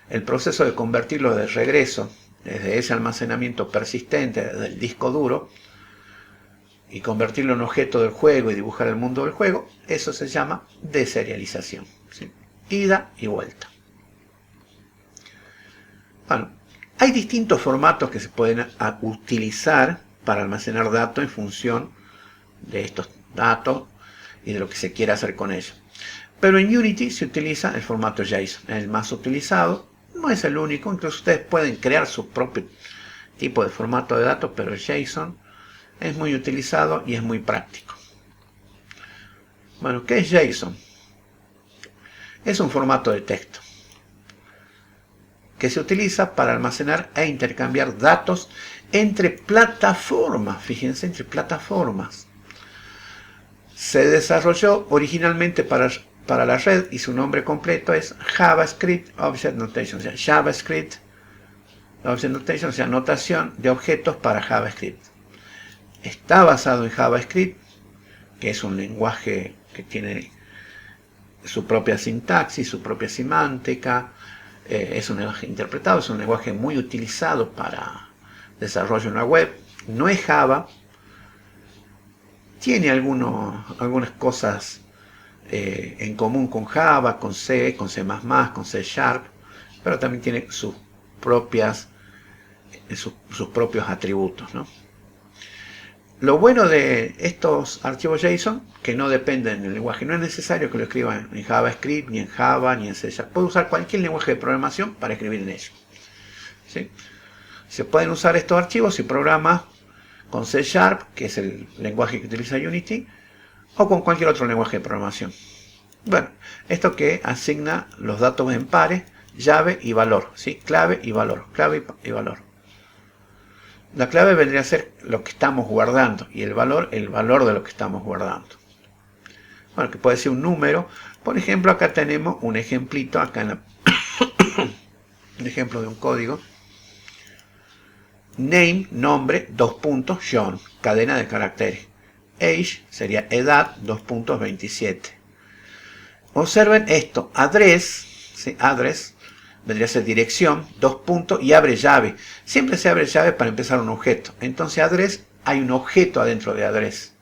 el proceso de convertirlo de regreso desde ese almacenamiento persistente del disco duro y convertirlo en objeto del juego y dibujar el mundo del juego, eso se llama deserialización, ¿sí? Ida y vuelta. Bueno, hay distintos formatos que se pueden utilizar para almacenar datos en función de estos datos y de lo que se quiera hacer con ellos. Pero en Unity se utiliza el formato JSON, el más utilizado, no es el único, incluso ustedes pueden crear su propio tipo de formato de datos, pero el JSON es muy utilizado y es muy práctico. Bueno, ¿qué es JSON? Es un formato de texto que se utiliza para almacenar e intercambiar datos entre plataformas. Fíjense, entre plataformas. Se desarrolló originalmente para la red y su nombre completo es JavaScript Object Notation. O sea, JavaScript Object Notation, o sea, notación de objetos para JavaScript. Está basado en JavaScript, que es un lenguaje que tiene su propia sintaxis, su propia semántica. Es un lenguaje interpretado, es un lenguaje muy utilizado para desarrollo en la web. No es Java. Tiene algunas cosas en común con Java, con C, con C++, con C#, pero también tiene sus propios atributos, ¿no? Lo bueno de estos archivos JSON, que no dependen del lenguaje, no es necesario que lo escriban en JavaScript, ni en Java, ni en C#. Puede usar cualquier lenguaje de programación para escribir en ello, ¿sí? Se pueden usar estos archivos si programas con C#, que es el lenguaje que utiliza Unity, o con cualquier otro lenguaje de programación. Bueno, esto que asigna los datos en pares, llave y valor, ¿sí? Clave y valor, clave y valor. La clave vendría a ser lo que estamos guardando y el valor de lo que estamos guardando. bueno, que puede ser un número. Por ejemplo, acá tenemos un ejemplito, acá en la un ejemplo de un código. Name, nombre, dos puntos, John, cadena de caracteres. Age sería edad, 2.27. Observen esto, address, ¿sí? Address vendría a ser dirección, dos puntos y abre llave. Siempre se abre llave para empezar un objeto. Entonces address, hay un objeto adentro de address.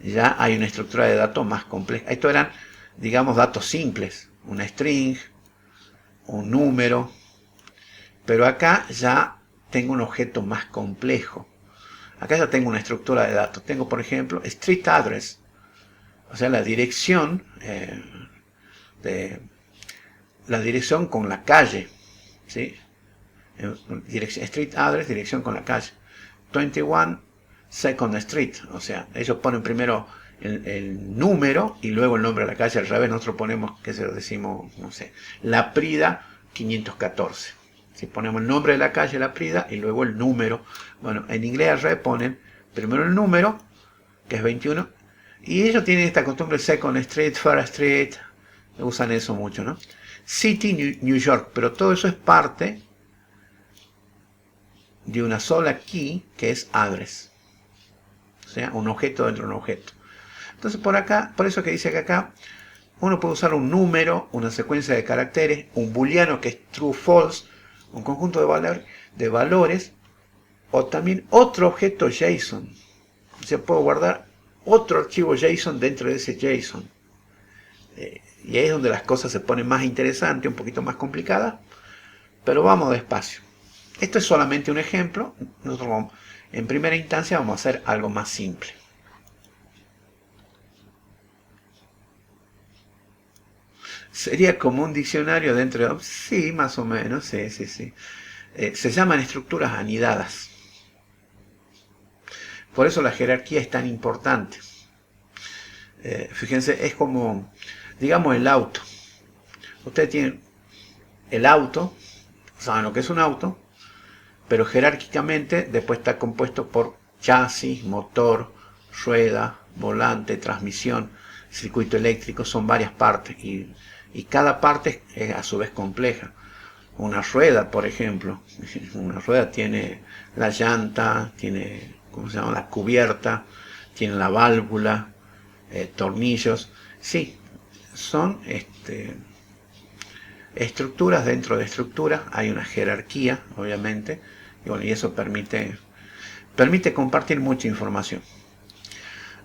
Ya hay una estructura de datos más compleja. Estos eran, digamos, datos simples. Una string, un número. Pero acá ya tengo un objeto más complejo. Acá ya tengo una estructura de datos. Tengo, por ejemplo, street address. O sea, la dirección con la calle. ¿Sí? Street address, dirección con la calle. 21 Second Street. O sea, ellos ponen primero el número y luego el nombre de la calle. Al revés, nosotros ponemos, que se lo decimos, no sé, La Prida 514. Si ponemos el nombre de la calle, La Prida, y luego el número. Bueno, en inglés al revés ponen primero el número, que es 21, y ellos tienen esta costumbre, Second Street, First Street, usan eso mucho, ¿no? City, New York, pero todo eso es parte de una sola key, que es address. O sea, un objeto dentro de un objeto. Entonces por acá, por eso que dice que acá, uno puede usar un número, una secuencia de caracteres, un booleano que es true, false, un conjunto de valores, o también otro objeto JSON. Se puede guardar otro archivo JSON dentro de ese JSON. Y ahí es donde las cosas se ponen más interesantes, un poquito más complicadas, pero vamos despacio. Esto es solamente un ejemplo. Nosotros en primera instancia vamos a hacer algo más simple. Sería como un diccionario dentro de... Sí, más o menos, sí. Se llaman estructuras anidadas. Por eso la jerarquía es tan importante. Fíjense, es como, digamos, el auto. Ustedes tienen el auto, saben lo que es un auto, pero jerárquicamente después está compuesto por chasis, motor, rueda, volante, transmisión, circuito eléctrico, son varias partes y cada parte es a su vez compleja. Una rueda, por ejemplo, una rueda tiene la llanta, tiene, ¿cómo se llama?, la cubierta, tiene la válvula, tornillos. Sí, son estructuras dentro de estructuras, hay una jerarquía, obviamente, y, bueno, y eso permite compartir mucha información.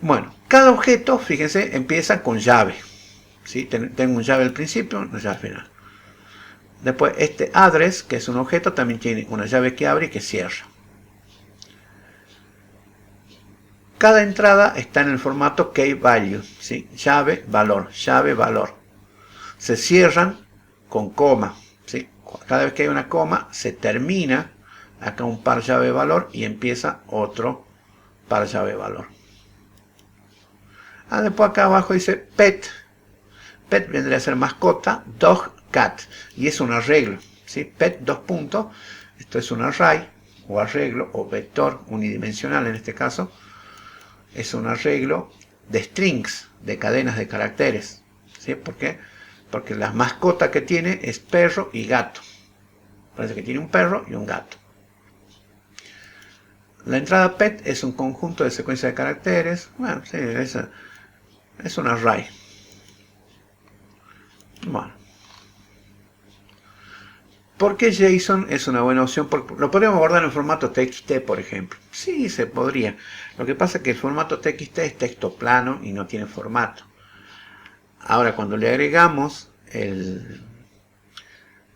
Bueno, cada objeto, fíjense, empieza con llave. ¿Sí? Tengo un llave al principio, una llave al final. Después, este address, que es un objeto, también tiene una llave que abre y que cierra. Cada entrada está en el formato key value, ¿sí? Llave, valor, llave, valor. Se cierran con coma, ¿sí? Cada vez que hay una coma, se termina acá un par llave valor y empieza otro par llave valor. Después acá abajo dice pet. Pet vendría a ser mascota, dog, cat. Y es un arreglo, ¿sí? Pet, dos puntos. Esto es un array, o arreglo, o vector unidimensional en este caso. Es un arreglo de strings, de cadenas de caracteres. ¿Sí? ¿Por qué? Porque la mascota que tiene es perro y gato. Parece que tiene un perro y un gato. La entrada pet es un conjunto de secuencia de caracteres. Bueno, sí, es un array. Bueno. ¿Por qué JSON es una buena opción? Porque lo podríamos guardar en formato TXT, por ejemplo. Sí, se podría. Lo que pasa es que el formato TXT es texto plano y no tiene formato. Ahora, cuando le agregamos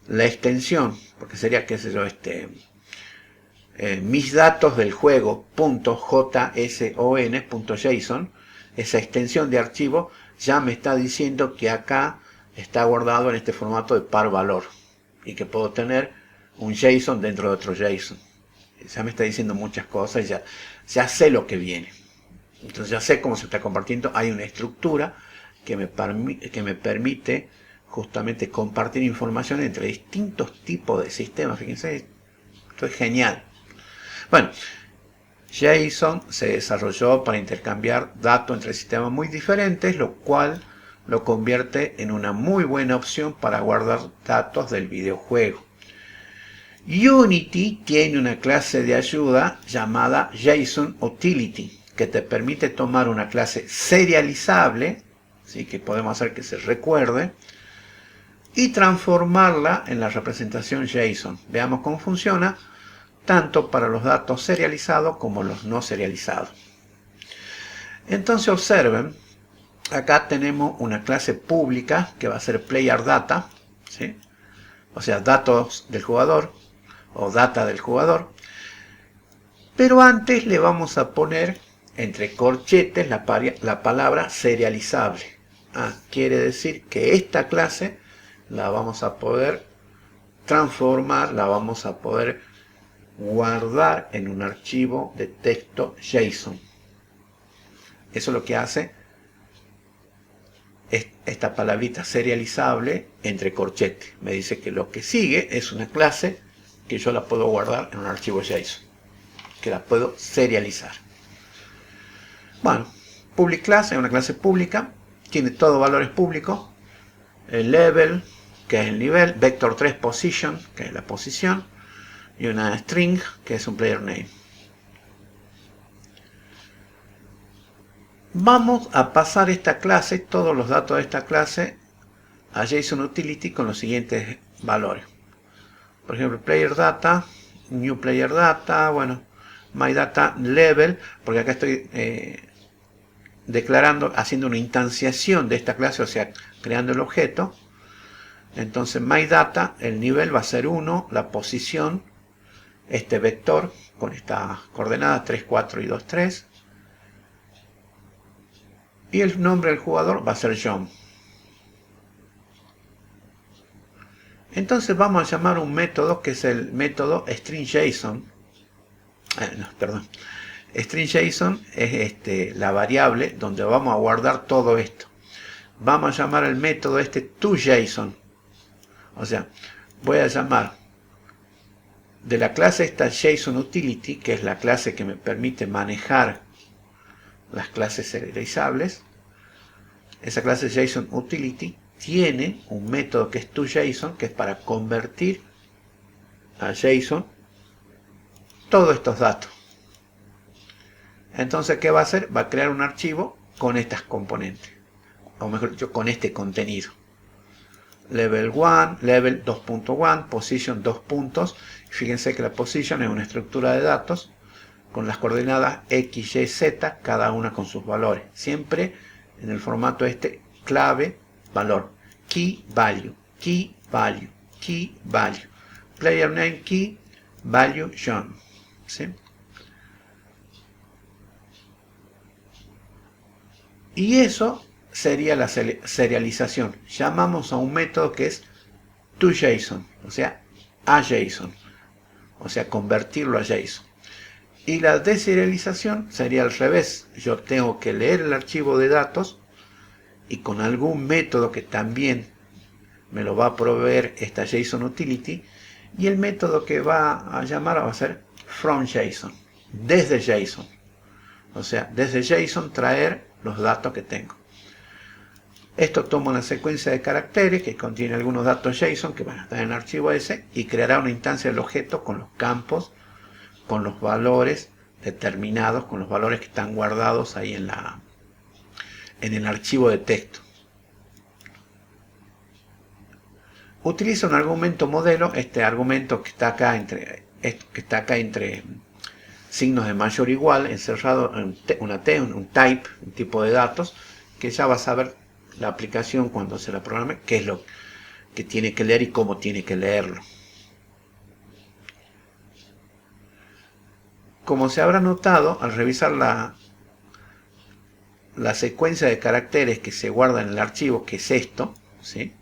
la extensión, porque sería, qué sé yo, mis datos del juego .json.json, esa extensión de archivo ya me está diciendo que acá está guardado en este formato de par valor y que puedo tener un JSON dentro de otro JSON. Ya me está diciendo muchas cosas, ya sé lo que viene. Entonces ya sé cómo se está compartiendo. Hay una estructura que me permite justamente compartir información entre distintos tipos de sistemas. Fíjense, esto es genial. Bueno, JSON se desarrolló para intercambiar datos entre sistemas muy diferentes, lo cual lo convierte en una muy buena opción para guardar datos del videojuego. Unity tiene una clase de ayuda llamada JSON Utility, que te permite tomar una clase serializable, ¿sí?, que podemos hacer que se recuerde, y transformarla en la representación JSON. Veamos cómo funciona, tanto para los datos serializados como los no serializados. Entonces observen, acá tenemos una clase pública que va a ser PlayerData, ¿sí?, o sea, datos del jugador o data del jugador, pero antes le vamos a poner entre corchetes la palabra serializable. Quiere decir que esta clase la vamos a poder transformar, la vamos a poder guardar en un archivo de texto JSON. Eso es lo que hace esta palabrita serializable entre corchetes. Me dice que lo que sigue es una clase que yo la puedo guardar en un archivo JSON, que la puedo serializar. Bueno, public class es una clase pública, tiene todos valores públicos, el level, que es el nivel, vector 3 position, que es la posición, y una string, que es un player name. Vamos a pasar esta clase, todos los datos de esta clase, a JSON Utility con los siguientes valores. Por ejemplo, player data, new player data, bueno, my data level, porque acá estoy declarando, haciendo una instanciación de esta clase, o sea, creando el objeto. Entonces my data, el nivel va a ser 1, la posición, este vector con estas coordenadas 3, 4 y 2, 3. Y el nombre del jugador va a ser John. Entonces vamos a llamar un método que es el método string.json. String.json es la variable donde vamos a guardar todo esto. Vamos a llamar el método toJSON. O sea, voy a llamar de la clase esta JSON Utility, que es la clase que me permite manejar las clases serializables. Esa clase JSON Utility tiene un método que es toJSON, que es para convertir a JSON todos estos datos. Entonces, ¿qué va a hacer? Va a crear un archivo con estas componentes, o mejor dicho, con este contenido. Level 1, level 2.1, position 2 puntos. Fíjense que la position es una estructura de datos con las coordenadas X, Y, Z, cada una con sus valores. Siempre en el formato clave, valor. Key, value, key, value, key, value. Player name, key, value, John. ¿Sí? Y eso sería la serialización. Llamamos a un método que es toJSON, o sea, a JSON, o sea, convertirlo a JSON. Y la deserialización sería al revés. Yo tengo que leer el archivo de datos y con algún método que también me lo va a proveer esta JSON Utility, y el método que va a llamar va a ser from JSON, desde JSON. O sea, desde JSON traer los datos que tengo. Esto toma una secuencia de caracteres que contiene algunos datos JSON que van a estar en el archivo ese y creará una instancia del objeto con los campos, con los valores determinados, con los valores que están guardados ahí en el archivo de texto. Utiliza un argumento modelo, este argumento que está acá entre signos de mayor o igual, encerrado en un type, un tipo de datos, que ya va a saber la aplicación cuando se la programe, qué es lo que tiene que leer y cómo tiene que leerlo. Como se habrá notado, al revisar la secuencia de caracteres que se guarda en el archivo, que es esto, ¿sí?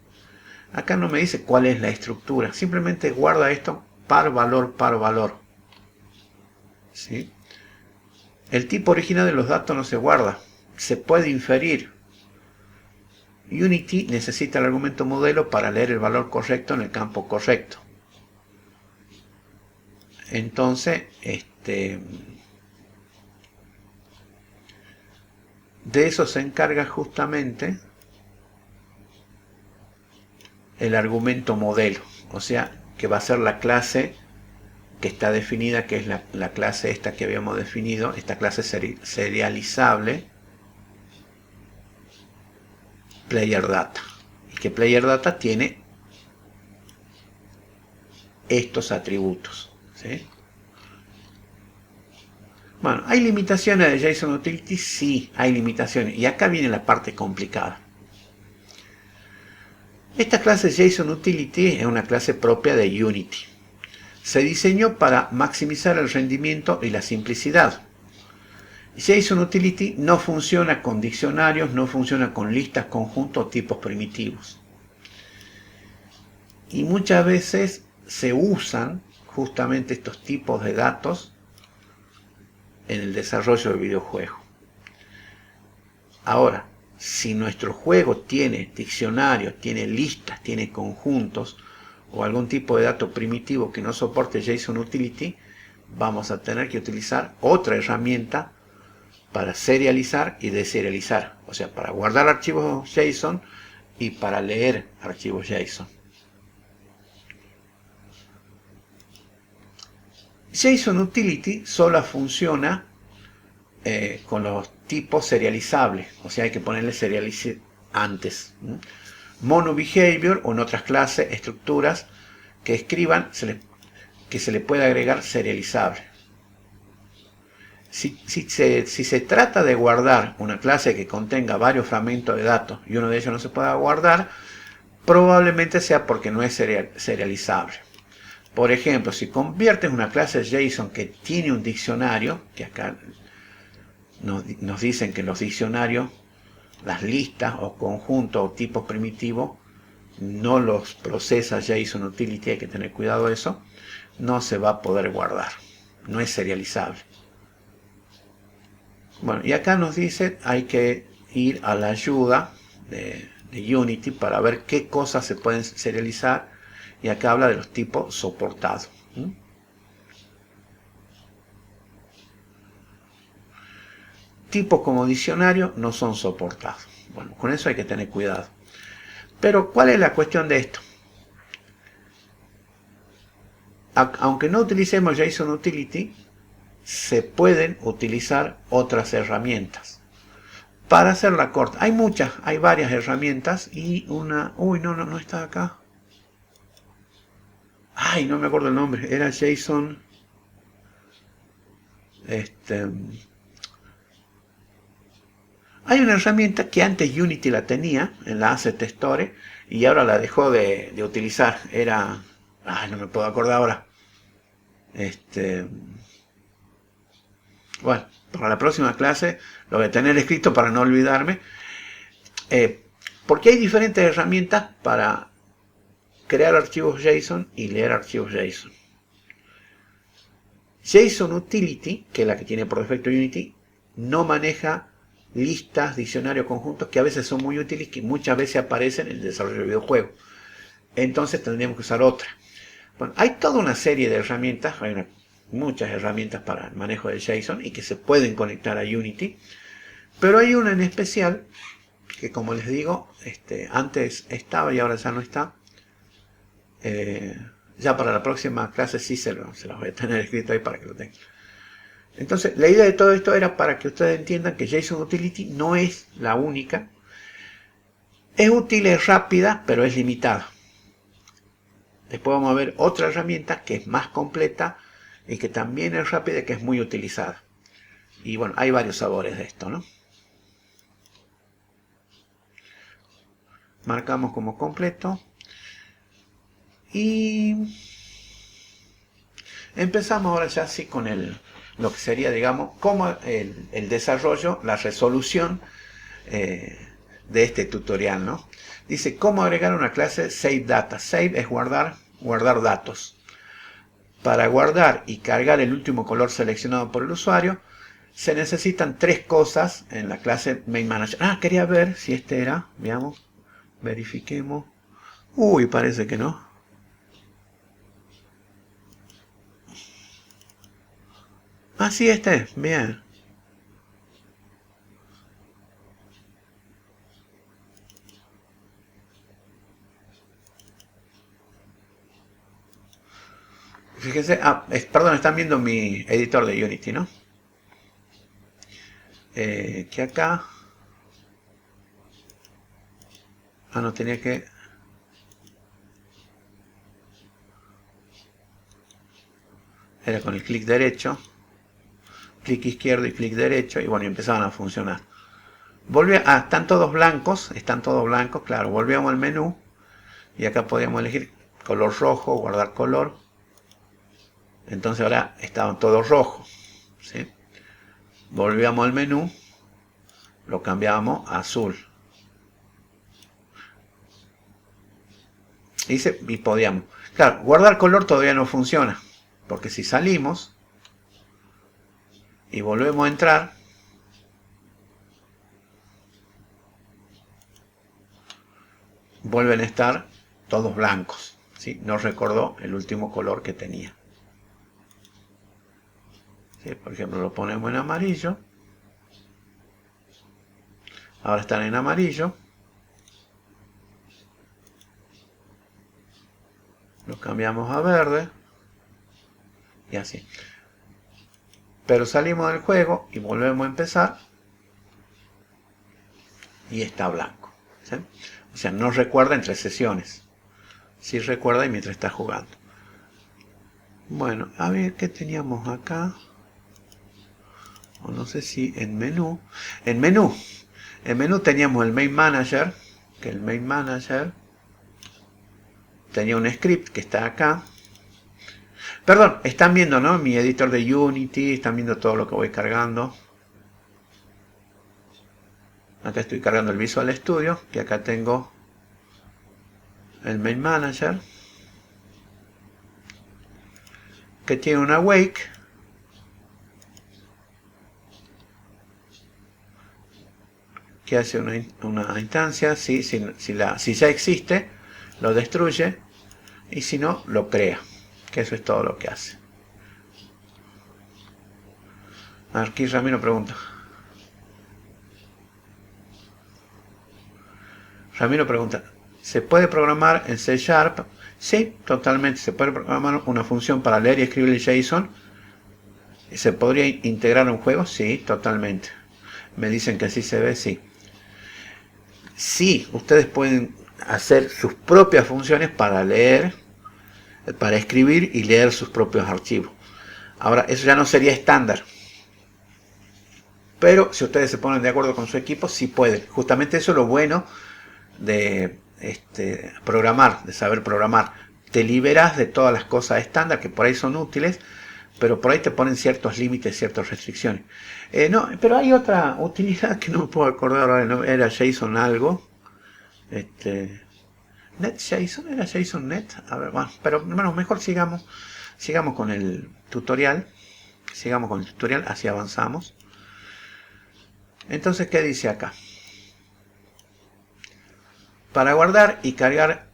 Acá no me dice cuál es la estructura, simplemente guarda esto par valor. ¿Sí? El tipo original de los datos no se guarda, se puede inferir. Unity necesita el argumento modelo para leer el valor correcto en el campo correcto. Entonces, de eso se encarga justamente el argumento modelo, o sea, que va a ser la clase que está definida, que es la clase esta que habíamos definido, esta clase serializable, PlayerData. Y que PlayerData tiene estos atributos, ¿sí? Bueno, ¿hay limitaciones de JSON Utility? Sí, hay limitaciones. Y acá viene la parte complicada. Esta clase JSON Utility es una clase propia de Unity. Se diseñó para maximizar el rendimiento y la simplicidad. JSON Utility no funciona con diccionarios, no funciona con listas, conjuntos o tipos primitivos. Y muchas veces se usan justamente estos tipos de datos en el desarrollo del videojuego. Ahora, si nuestro juego tiene diccionarios, tiene listas, tiene conjuntos o algún tipo de dato primitivo que no soporte JSON Utility, vamos a tener que utilizar otra herramienta para serializar y deserializar, o sea, para guardar archivos JSON y para leer archivos JSON. JSON Utility solo funciona con los tipos serializables, o sea, hay que ponerle serialize antes. Mono Behavior o en otras clases, estructuras que escriban, que se le puede agregar serializable. Si se trata de guardar una clase que contenga varios fragmentos de datos y uno de ellos no se pueda guardar, probablemente sea porque no es serializable. Por ejemplo, si conviertes una clase JSON que tiene un diccionario, que acá nos dicen que los diccionarios, las listas o conjuntos o tipos primitivos, no los procesa JSON Utility, hay que tener cuidado de eso, no se va a poder guardar, no es serializable. Bueno, y acá nos dice, hay que ir a la ayuda de Unity para ver qué cosas se pueden serializar, y acá habla de los tipos soportados. Tipos como diccionario no son soportados. Bueno, con eso hay que tener cuidado. Pero, ¿cuál es la cuestión de esto? Aunque no utilicemos JSON Utility, se pueden utilizar otras herramientas. Para hacerla corta, hay varias herramientas y una... Uy, no está acá. Ay, no me acuerdo el nombre. Era JSON... Hay una herramienta que antes Unity la tenía en la Asset Store y ahora la dejó de utilizar. Era... Ay, no me puedo acordar ahora. Bueno, para la próxima clase lo voy a tener escrito para no olvidarme. Porque hay diferentes herramientas para crear archivos JSON y leer archivos JSON. JSON Utility, que es la que tiene por defecto Unity, no maneja listas, diccionarios, conjuntos, que a veces son muy útiles, que muchas veces aparecen en el desarrollo del videojuego. Entonces tendríamos que usar otra. Bueno, hay toda una serie de herramientas, muchas herramientas para el manejo del JSON y que se pueden conectar a Unity, pero hay una en especial que, como les digo, antes estaba y ahora ya no está. Ya para la próxima clase sí se los voy a tener escrito ahí para que lo tengan. Entonces, la idea de todo esto era para que ustedes entiendan que JSON Utility no es la única. Es útil, es rápida, pero es limitada. Después vamos a ver otra herramienta que es más completa y que también es rápida y que es muy utilizada. Y bueno, hay varios sabores de esto, ¿no? Marcamos como completo. Y empezamos ahora ya sí con lo que sería, digamos, como el desarrollo, la resolución de este tutorial, ¿no? Dice, ¿cómo agregar una clase SaveData? Save es guardar datos. Para guardar y cargar el último color seleccionado por el usuario, se necesitan tres cosas en la clase MainManager. Quería ver si este era, veamos, verifiquemos. Uy, parece que no. Sí, este es, bien. Fíjense, perdón, están viendo mi editor de Unity, ¿no? Que acá... no tenía que... Era con el clic derecho, clic izquierdo y clic derecho, y bueno, empezaban a funcionar. Están todos blancos, claro, volvíamos al menú, y acá podíamos elegir color rojo, guardar color. Entonces ahora estaban todos rojos, ¿sí? Volvíamos al menú, lo cambiábamos a azul. Y podíamos. Claro, guardar color todavía no funciona, porque si salimos y volvemos a entrar, vuelven a estar todos blancos, ¿sí? No recordó el último color que tenía. ¿Sí? Por ejemplo, lo ponemos en amarillo. Ahora están en amarillo. Lo cambiamos a verde. Y así. Pero salimos del juego y volvemos a empezar. Y está blanco, ¿sí? O sea, no recuerda entre sesiones. Sí recuerda y mientras está jugando. Bueno, a ver qué teníamos acá. O no sé si en menú. En menú teníamos el Main Manager. Que el Main Manager tenía un script que está acá. Perdón, están viendo, ¿no? Mi editor de Unity. Están viendo todo lo que voy cargando. Acá estoy cargando el Visual Studio. Que acá tengo el Main Manager. Que tiene una wake. Que hace una instancia. Si ya existe, lo destruye. Y si no, lo crea. Que eso es todo lo que hace. Aquí Ramiro pregunta. ¿Se puede programar en C#? Sí, totalmente. Se puede programar una función para leer y escribir el JSON. ¿Se podría integrar a un juego? Sí, totalmente. Me dicen que así se ve, sí. Sí, ustedes pueden hacer sus propias funciones para leer, para escribir y leer sus propios archivos. Ahora, eso ya no sería estándar. Pero si ustedes se ponen de acuerdo con su equipo, sí pueden. Justamente eso es lo bueno de programar, de saber programar. Te liberas de todas las cosas estándar que por ahí son útiles, pero por ahí te ponen ciertos límites, ciertas restricciones. No, pero hay otra utilidad que no me puedo acordar ahora, ¿no? Era JSON algo. NetJSON, era JSON Net. A ver, bueno, mejor sigamos con el tutorial. Así avanzamos. Entonces, ¿qué dice acá? Para guardar y cargar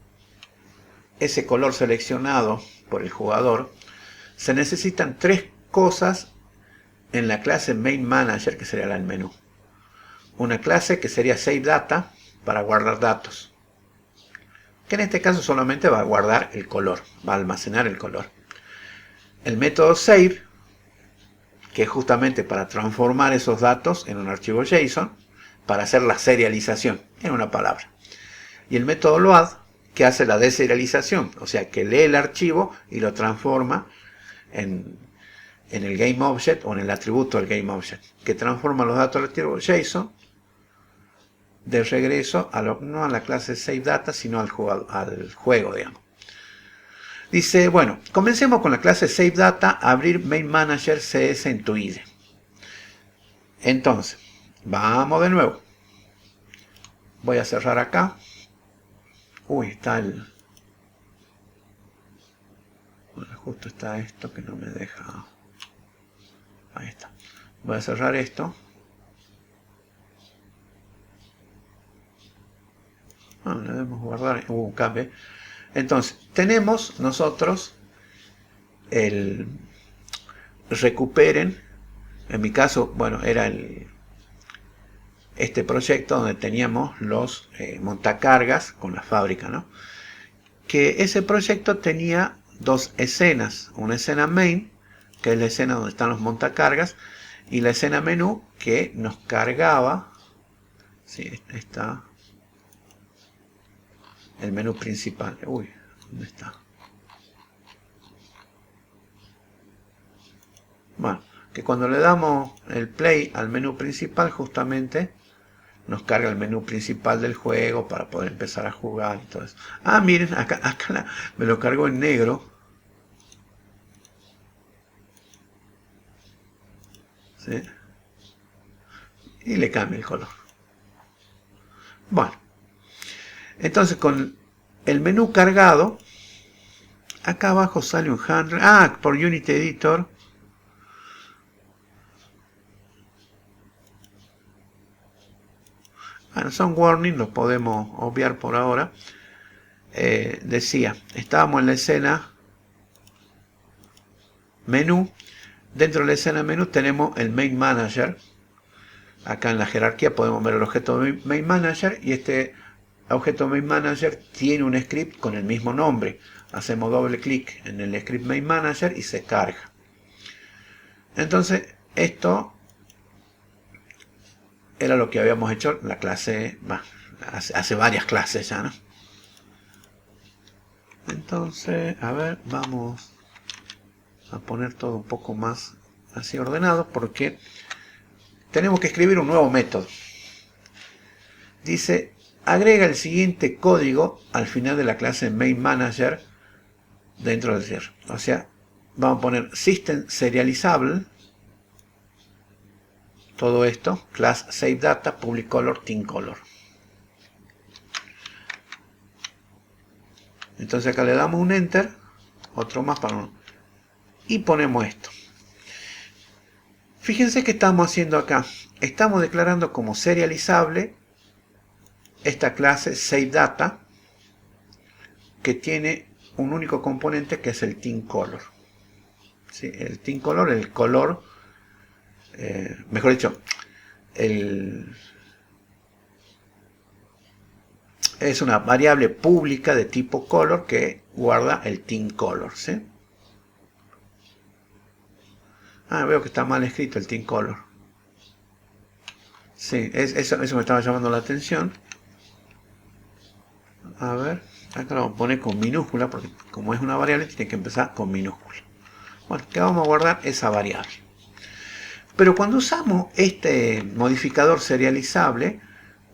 ese color seleccionado por el jugador, se necesitan tres cosas en la clase Main Manager, que sería la del menú. Una clase que sería Save Data, para guardar datos, que en este caso solamente va a guardar el color, va a almacenar el color. El método Save, que es justamente para transformar esos datos en un archivo JSON, para hacer la serialización, en una palabra. Y el método Load, que hace la deserialización, o sea, que lee el archivo y lo transforma en el GameObject o en el atributo del GameObject, que transforma los datos del archivo JSON de regreso no a la clase SaveData, sino al juego, digamos. Dice, bueno, comencemos con la clase SaveData, abrir Main Manager CS en tu IDE. Entonces, vamos de nuevo. Voy a cerrar acá. Uy, está justo está esto que no me deja. Ahí está. Voy a cerrar esto. Le debemos guardar. Cambio. Entonces, tenemos nosotros recuperen. En mi caso, bueno, era este proyecto donde teníamos los montacargas con la fábrica, ¿no? Que ese proyecto tenía dos escenas, una escena main, que es la escena donde están los montacargas, y la escena menú que nos cargaba, sí, está el menú principal. Uy, ¿dónde está? Bueno, que cuando le damos el play al menú principal, justamente nos carga el menú principal del juego para poder empezar a jugar y todo eso. Ah, miren, acá me lo cargó en negro. ¿Sí? Y le cambia el color. Bueno, entonces con el menú cargado, acá abajo sale un handle. Ah, por Unity Editor. Bueno, son warning, los podemos obviar por ahora. Decía, estábamos en la escena menú. Dentro de la escena menú tenemos el Main Manager. Acá en la jerarquía podemos ver el objeto Main Manager, y este objeto Main Manager tiene un script con el mismo nombre. Hacemos doble clic en el script Main Manager y se carga. Entonces esto era lo que habíamos hecho en la clase, hace varias clases ya, ¿no? Entonces, a ver, vamos a poner todo un poco más así ordenado, porque tenemos que escribir un nuevo método. Dice, agrega el siguiente código al final de la clase Main Manager dentro del cierre. O sea, vamos a poner System Serializable, todo esto, class Save Data, Public Color, Team Color. Entonces acá le damos un Enter, otro más para uno, y ponemos esto. Fíjense que estamos haciendo acá. Estamos declarando como serializable esta clase SaveData, que tiene un único componente, que es el Team Color. ¿Sí? El Team Color, el color, mejor dicho, es una variable pública de tipo color que guarda el Team Color. ¿Sí? Ah, veo que está mal escrito el Team Color. Sí, eso me estaba llamando la atención. A ver, acá lo vamos a poner con minúscula, porque como es una variable tiene que empezar con minúscula. Bueno, que vamos a guardar esa variable. Pero cuando usamos este modificador serializable,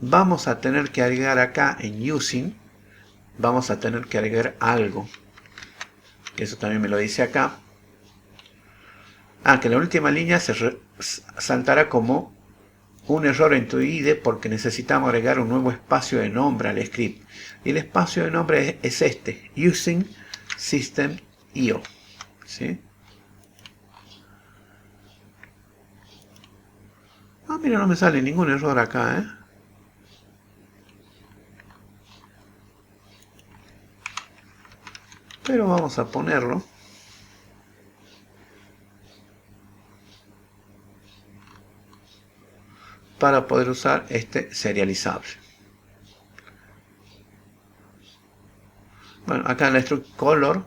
vamos a tener que agregar acá en Using, vamos a tener que agregar algo. Que eso también me lo dice acá. Ah, que la última línea se saltará como un error en tu IDE, porque necesitamos agregar un nuevo espacio de nombre al script. Y el espacio de nombre es este, Using System IO. ¿Sí? Ah, mira, no me sale ningún error acá, ¿eh? Pero vamos a ponerlo. Para poder usar este serializable. Bueno, acá en la struct color,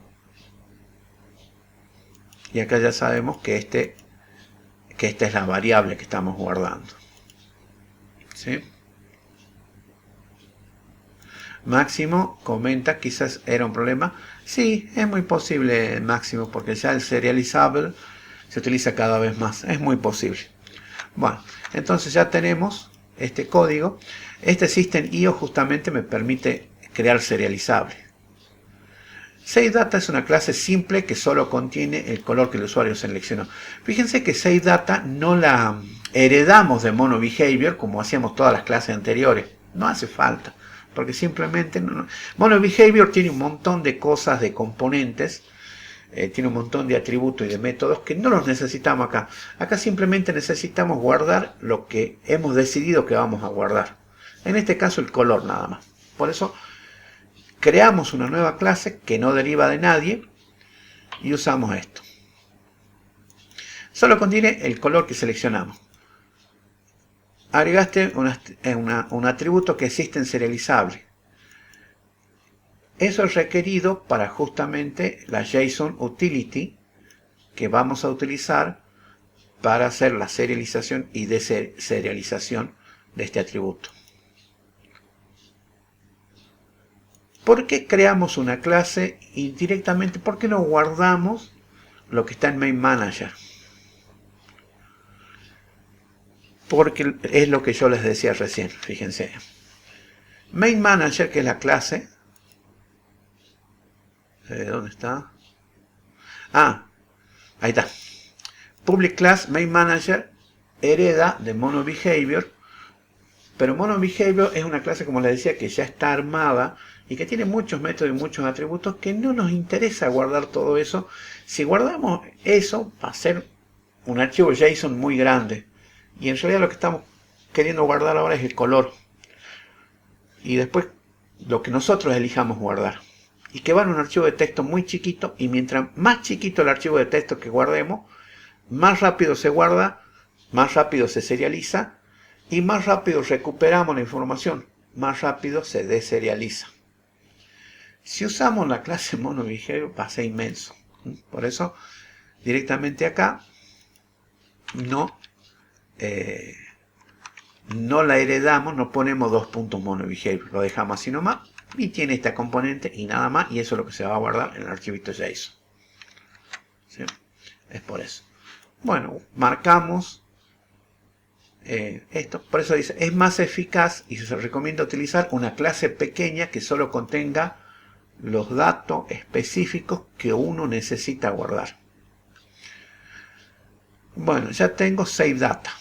y acá ya sabemos que esta es la variable que estamos guardando. ¿Sí? Máximo comenta, quizás era un problema. Sí, es muy posible, Máximo, porque ya el serializable se utiliza cada vez más. Es muy posible. Bueno, entonces ya tenemos este código. Este System.io justamente me permite crear serializable. SaveData es una clase simple que solo contiene el color que el usuario seleccionó. Fíjense que SaveData no la heredamos de MonoBehavior como hacíamos todas las clases anteriores. No hace falta, porque simplemente MonoBehavior tiene un montón de cosas, de componentes, tiene un montón de atributos y de métodos que no los necesitamos acá. Acá simplemente necesitamos guardar lo que hemos decidido que vamos a guardar. En este caso el color nada más. Por eso creamos una nueva clase que no deriva de nadie y usamos esto. Solo contiene el color que seleccionamos. Agregaste un atributo que existe en serializable. Eso es requerido para justamente la JSON Utility que vamos a utilizar para hacer la serialización y deserialización de este atributo. ¿Por qué creamos una clase y directamente, por qué no guardamos lo que está en Main Manager? Porque es lo que yo les decía recién, fíjense. Main Manager, que es la clase. ¿Dónde está? Ah, ahí está. Public Class Main Manager hereda de MonoBehavior, pero MonoBehavior es una clase, como les decía, que ya está armada y que tiene muchos métodos y muchos atributos que no nos interesa guardar todo eso. Si guardamos eso, va a ser un archivo JSON muy grande. Y en realidad lo que estamos queriendo guardar ahora es el color. Y después lo que nosotros elijamos guardar. Y que va en un archivo de texto muy chiquito. Y mientras más chiquito el archivo de texto que guardemos, más rápido se guarda, más rápido se serializa y más rápido recuperamos la información, más rápido se deserializa. Si usamos la clase MonoBehavior va a ser inmenso. Por eso, directamente acá, no la heredamos, no ponemos dos puntos MonoBehavior, lo dejamos así nomás y tiene esta componente y nada más, y eso es lo que se va a guardar en el archivito JSON. ¿Sí? Es por eso. Bueno, marcamos esto, por eso dice, es más eficaz y se recomienda utilizar una clase pequeña que solo contenga los datos específicos que uno necesita guardar. Bueno, ya tengo SaveData.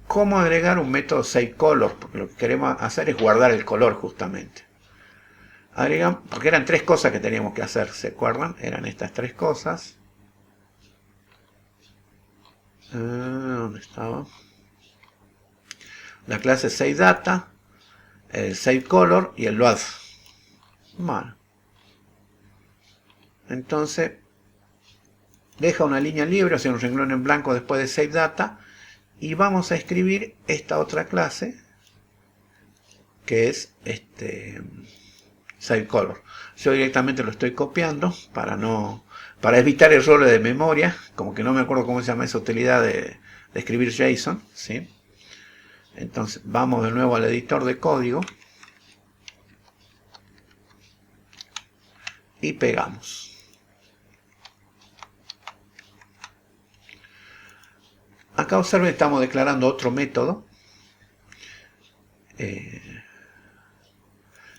¿Cómo agregar un método SaveColor? Porque lo que queremos hacer es guardar el color justamente. Agregamos, porque eran tres cosas que teníamos que hacer, ¿se acuerdan? Eran estas tres cosas. ¿Dónde estaba? La clase SaveData, el SaveColor y el load. Bueno. Entonces, deja una línea libre, o sea, un renglón en blanco después de SaveData, y vamos a escribir esta otra clase, que es SaveColor. Yo directamente lo estoy copiando para evitar errores de memoria, como que no me acuerdo cómo se llama esa utilidad de escribir JSON, ¿sí? Entonces vamos de nuevo al editor de código y pegamos. Acá observen, estamos declarando otro método.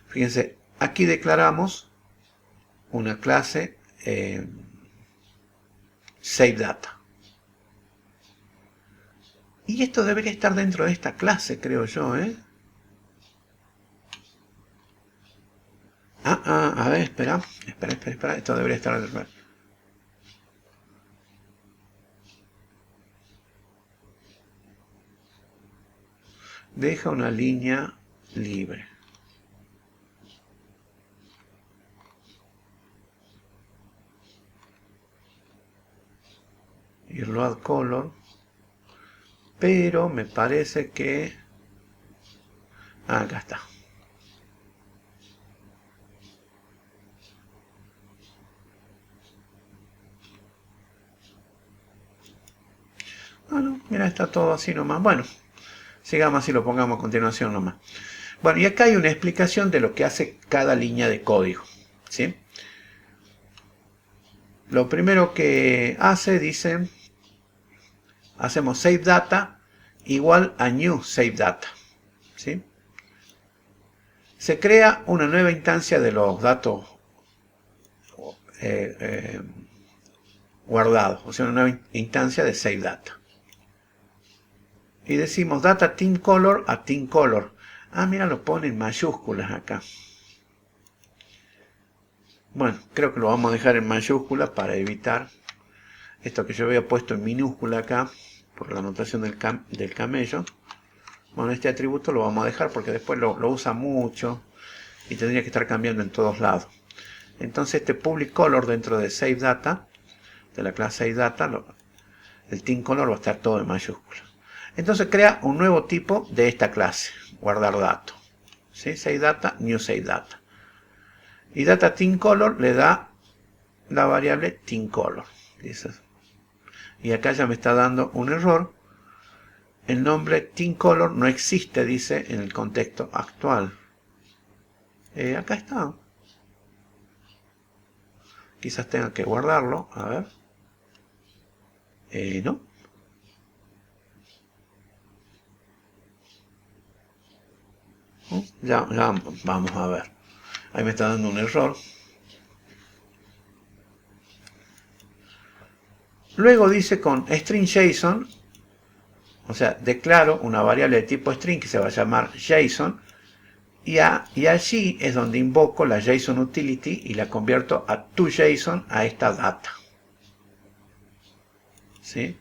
Fíjense, aquí declaramos una clase SaveData. Y esto debería estar dentro de esta clase, creo yo, a ver, espera, esto debería estar dentro. Deja una línea libre. Y load color. Pero me parece que... acá está. Bueno, mira, está todo así nomás. Bueno, sigamos así, lo pongamos a continuación nomás. Bueno, y acá hay una explicación de lo que hace cada línea de código, ¿sí? Lo primero que hace, dice, hacemos SaveData igual a new SaveData, ¿sí? Se crea una nueva instancia de los datos guardados, o sea, una nueva instancia de SaveData. Y decimos data TeamColor a TeamColor. Ah, mira, lo pone en mayúsculas acá. Bueno, creo que lo vamos a dejar en mayúsculas para evitar esto que yo había puesto en minúscula acá por la notación del camello. Bueno, este atributo lo vamos a dejar porque después lo usa mucho y tendría que estar cambiando en todos lados. Entonces este public color dentro de SaveData, de la clase SaveData, el TeamColor va a estar todo en mayúsculas. Entonces crea un nuevo tipo de esta clase, guardar datos. ¿sí? SaveData, new SaveData. Y data TeamColor le da la variable TeamColor. Y acá ya me está dando un error. El nombre TeamColor no existe, dice, en el contexto actual. Acá está. Quizás tenga que guardarlo. A ver. No. Ya vamos a ver. Ahí me está dando un error. Luego dice con string JSON, o sea, declaro una variable de tipo string que se va a llamar JSON, y allí es donde invoco la JSON utility y la convierto a toJSON a esta data. ¿Sí?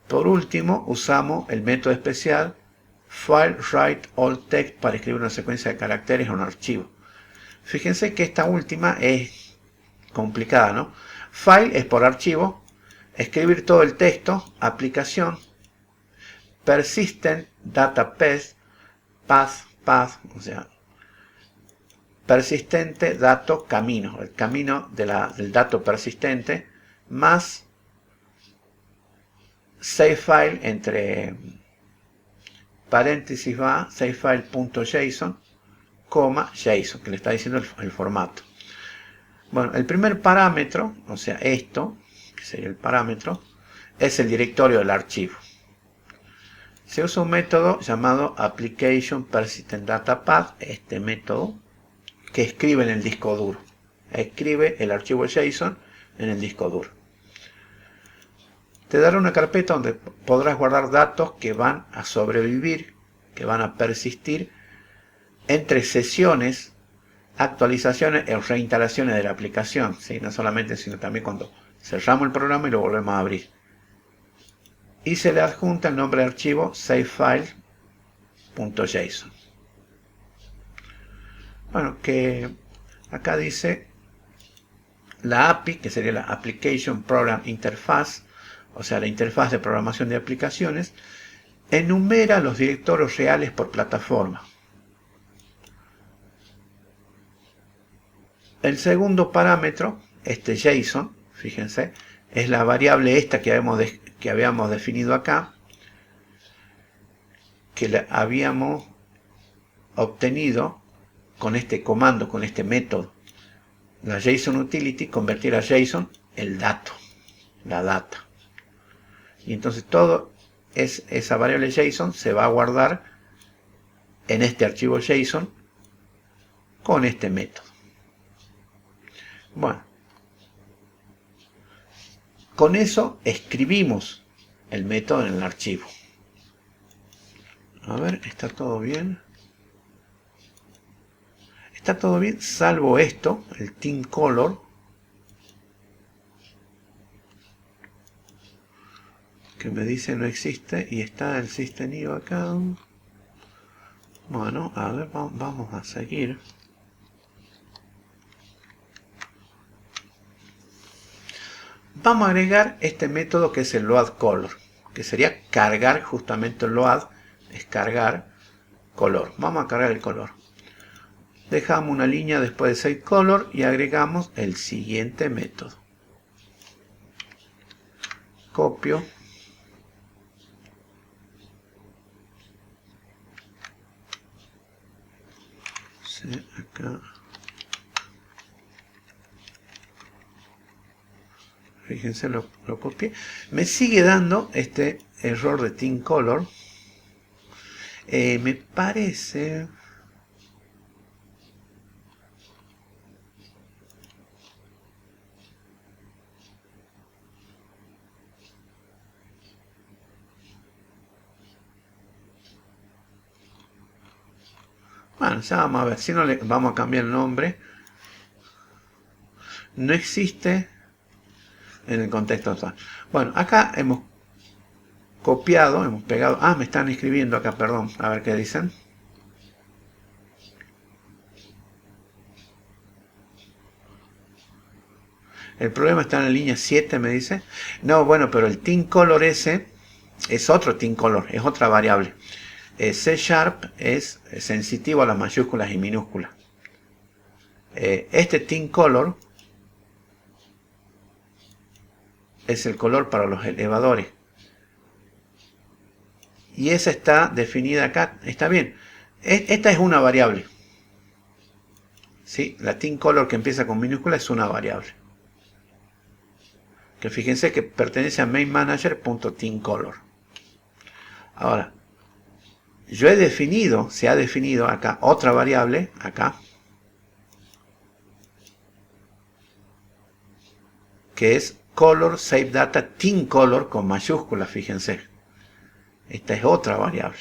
Por último, usamos el método especial FileWriteAllText para escribir una secuencia de caracteres a un archivo. Fíjense que esta última es complicada, ¿no? File es por archivo, escribir todo el texto, aplicación, persistent data path, o sea, persistente dato camino, el camino del dato persistente, más savefile, entre paréntesis va savefile.json, coma JSON, que le está diciendo el formato. Bueno, el primer parámetro, o sea, esto, que sería el parámetro, es el directorio del archivo. Se usa un método llamado application persistent data path, este método, que escribe en el disco duro. Escribe el archivo JSON en el disco duro. Te dará una carpeta donde podrás guardar datos que van a sobrevivir, que van a persistir entre sesiones, actualizaciones o reinstalaciones de la aplicación, ¿sí? No solamente, sino también cuando cerramos el programa y lo volvemos a abrir. Y se le adjunta el nombre de archivo savefile.json. Bueno, que acá dice la API, que sería la Application Program Interface, o sea, la interfaz de programación de aplicaciones, enumera los directorios reales por plataforma. El segundo parámetro, este JSON, fíjense, es la variable esta que habíamos definido acá, que la habíamos obtenido con este comando, con este método. La JSON utility, convertir a JSON el dato, la data. Y entonces todo esa variable JSON se va a guardar en este archivo JSON con este método. Bueno, con eso escribimos el método en el archivo. A ver, ¿está todo bien? Está todo bien, salvo esto, el TeamColor, que me dice no existe, y está el system.io acá. Bueno, a ver, vamos a seguir. Vamos a agregar este método que es el loadColor, que sería cargar justamente el load, es cargar color. Vamos a cargar el color. Dejamos una línea después de SaveColor y agregamos el siguiente método. Copio. Sí, acá. Fíjense, lo copié. Me sigue dando este error de TeamColor. Me parece... Bueno, ya vamos a ver. Si no, le vamos a cambiar el nombre. No existe en el contexto actual. Bueno, acá hemos copiado, hemos pegado. Ah, me están escribiendo acá, perdón. A ver qué dicen. El problema está en la línea 7, me dice. No, bueno, pero el TeamColor ese es otro TeamColor, es otra variable. C# es sensitivo a las mayúsculas y minúsculas. Este Tint Color es el color para los elevadores. Y esa está definida acá. Está bien. Esta es una variable. ¿Sí? La Tint Color que empieza con minúscula es una variable. Que fíjense que pertenece a mainManager.TintColor. Ahora, yo he definido, se ha definido acá otra variable, acá, que es color save data tint color con mayúsculas, fíjense. Esta es otra variable,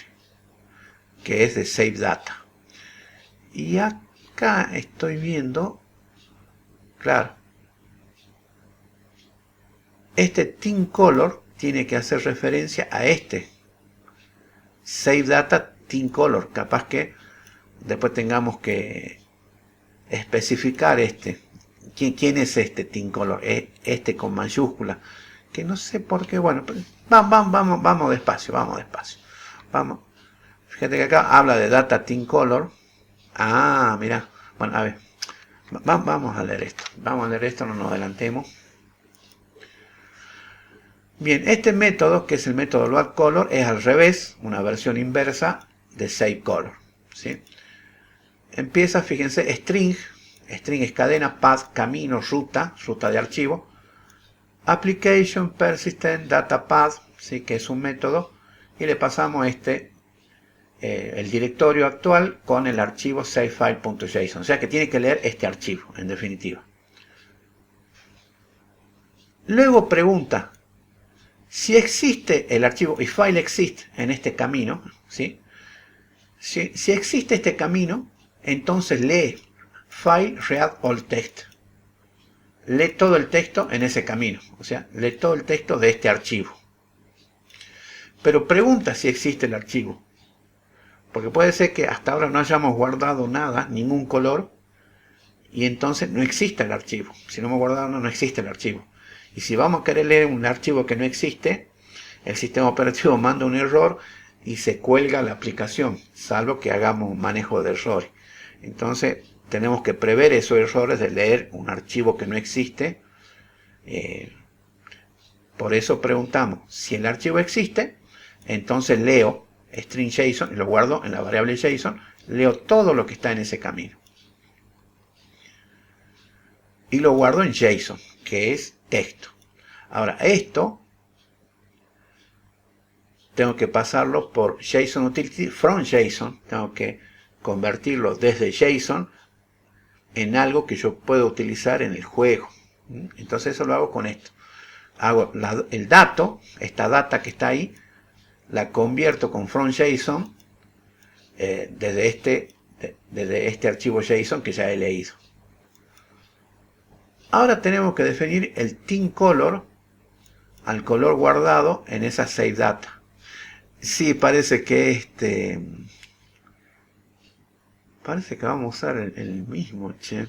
que es de save data. Y acá estoy viendo, claro, este tint color tiene que hacer referencia a este save data tint color. Capaz que después tengamos que especificar este. ¿Quién es este tint color? Este con mayúscula. Que no sé por qué. Bueno, vamos despacio, vamos despacio. Vamos. Fíjate que acá habla de data tint color. Ah, mira. Bueno, a ver. Vamos a leer esto. Vamos a leer esto, no nos adelantemos. Bien, este método, que es el método loadColor, es al revés, una versión inversa de saveColor. ¿Sí? Empieza, fíjense, string es cadena, path, camino, ruta de archivo, application, persistent, data path, ¿sí? Que es un método, y le pasamos el directorio actual con el archivo savefile.json, o sea que tiene que leer este archivo, en definitiva. Luego pregunta, si existe el archivo if file exist en este camino, ¿sí? Si existe este camino, entonces lee file read all text. Lee todo el texto en ese camino, o sea, lee todo el texto de este archivo. Pero pregunta si existe el archivo, porque puede ser que hasta ahora no hayamos guardado nada, ningún color, y entonces no existe el archivo. Si no hemos guardado nada, no existe el archivo. Y si vamos a querer leer un archivo que no existe, el sistema operativo manda un error y se cuelga la aplicación, salvo que hagamos manejo de errores. Entonces tenemos que prever esos errores de leer un archivo que no existe. Por eso preguntamos, si el archivo existe, entonces leo string JSON y lo guardo en la variable JSON, leo todo lo que está en ese camino. Y lo guardo en JSON, que es texto. Ahora, esto tengo que pasarlo por JSON Utility from JSON. Tengo que convertirlo desde JSON en algo que yo puedo utilizar en el juego. Entonces eso lo hago con esto. Hago el dato, esta data que está ahí, la convierto con from JSON desde este archivo JSON que ya he leído. Ahora tenemos que definir el tint color al color guardado en esa save data. Sí, parece que parece que vamos a usar el mismo, che.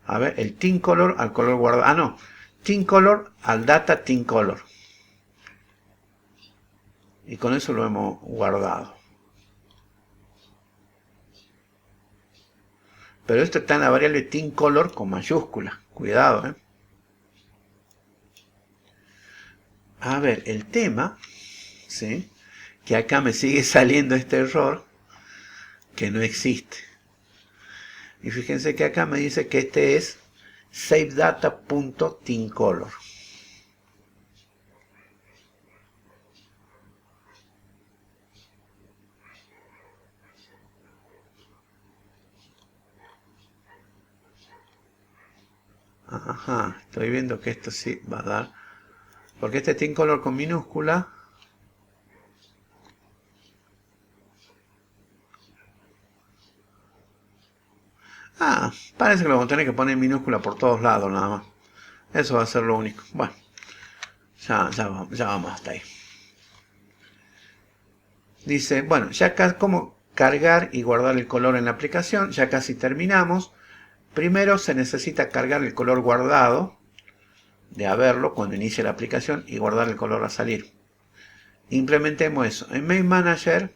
A ver, el tint color al color guardado. Ah, no. Tint color al data tint color. Y con eso lo hemos guardado. Pero esto está en la variable tint color con mayúscula. Cuidado, ¿eh? A ver, el tema, ¿sí? Que acá me sigue saliendo este error, que no existe. Y fíjense que acá me dice que este es savedata.tintColor. Ajá, estoy viendo que esto sí va a dar. Porque este TintColor con minúscula. Ah, parece que lo vamos a tener que poner en minúscula por todos lados nada más. Eso va a ser lo único. Bueno, ya vamos hasta ahí. Dice, bueno, ya acá como cargar y guardar el color en la aplicación. Ya casi terminamos. Primero se necesita cargar el color guardado, de haberlo cuando inicie la aplicación, y guardar el color a salir. implementemos eso. En Main Manager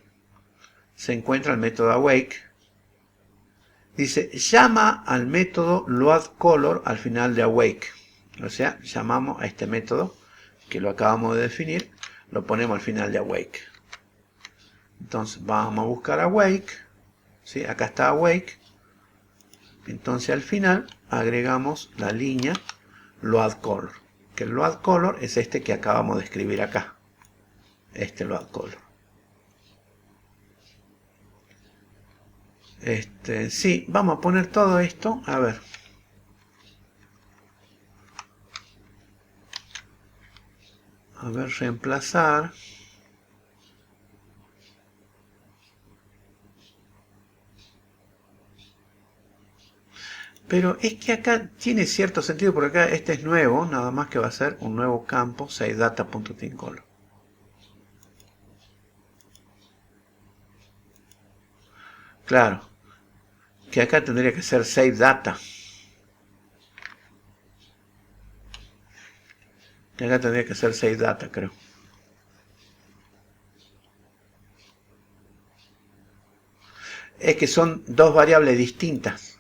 se encuentra el método awake. Dice, llama al método loadColor al final de awake. O sea, llamamos a este método que lo acabamos de definir, lo ponemos al final de awake. Entonces vamos a buscar awake, ¿sí? Acá está awake. Entonces al final agregamos la línea loadColor, que el loadColor es este que acabamos de escribir acá, este loadColor. Sí, vamos a poner todo esto, a ver. A ver, reemplazar. Pero es que acá tiene cierto sentido, porque acá este es nuevo, nada más que va a ser un nuevo campo, savedata.tincolor. Claro, que acá tendría que ser savedata. Que acá tendría que ser savedata, creo. Es que son dos variables distintas.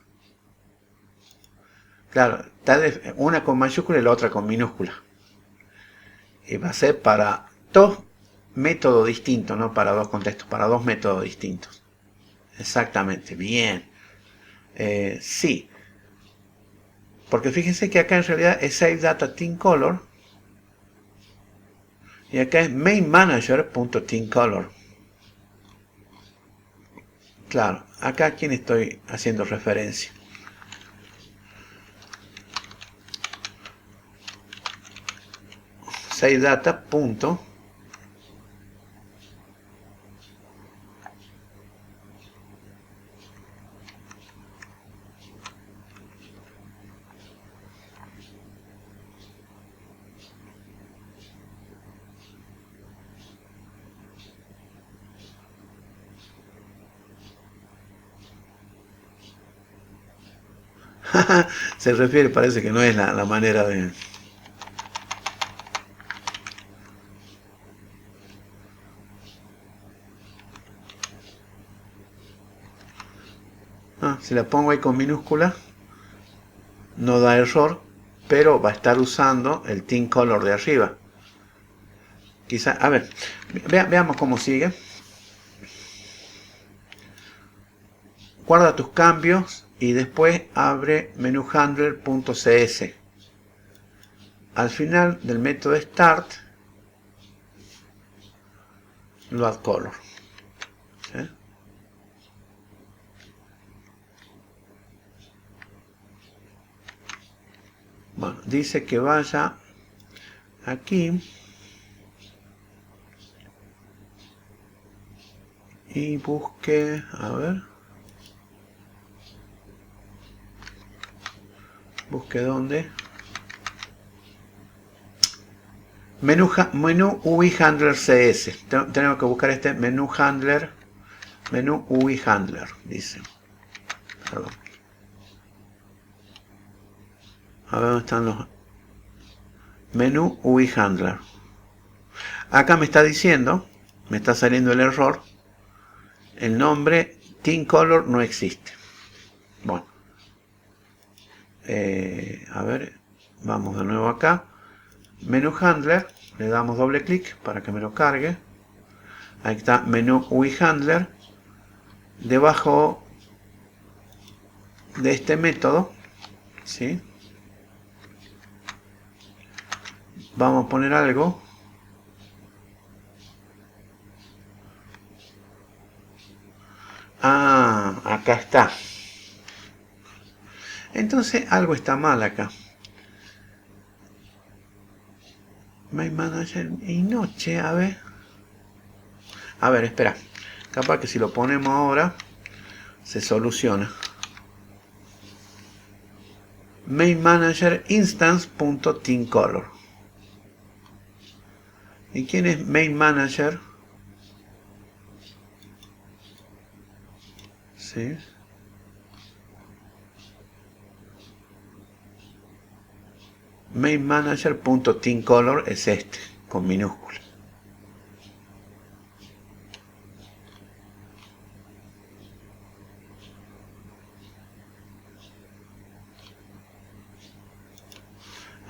Claro, una con mayúscula y la otra con minúscula. Y va a ser para dos métodos distintos, no para dos contextos, para dos métodos distintos. Exactamente, bien. Sí. Porque fíjense que acá en realidad es savedata.tincolor y acá es mainmanager.tincolor. Claro, acá a quién estoy haciendo referencia. Savedata. Se refiere, parece que no es la manera de... Si la pongo ahí con minúscula, no da error, pero va a estar usando el tincolor de arriba. Quizá, a ver, veamos cómo sigue. Guarda tus cambios y después abre menuhandler.cs. Al final del método start, loadColor. ¿Sí? Bueno, dice que vaya aquí y busque, a ver, busque dónde. Menú UI Handler CS. Tenemos que buscar este menú handler. Menú UI Handler, dice. Perdón. A ver dónde están los... Menú UI Handler. Acá me está diciendo, me está saliendo el error. El nombre tincolor no existe. Bueno. A ver, vamos de nuevo acá. Menú Handler, le damos doble clic para que me lo cargue. Ahí está, menú UI Handler. Debajo de este método, ¿sí? Vamos a poner algo. Acá está. Entonces algo está mal acá. My Manager y noche, a ver. A ver, espera. Capaz que si lo ponemos ahora se soluciona. Main Manager Instance.tincolor. ¿Y quién es Main Manager? ¿Sí? Main Manager.tincolor es este, con minúscula.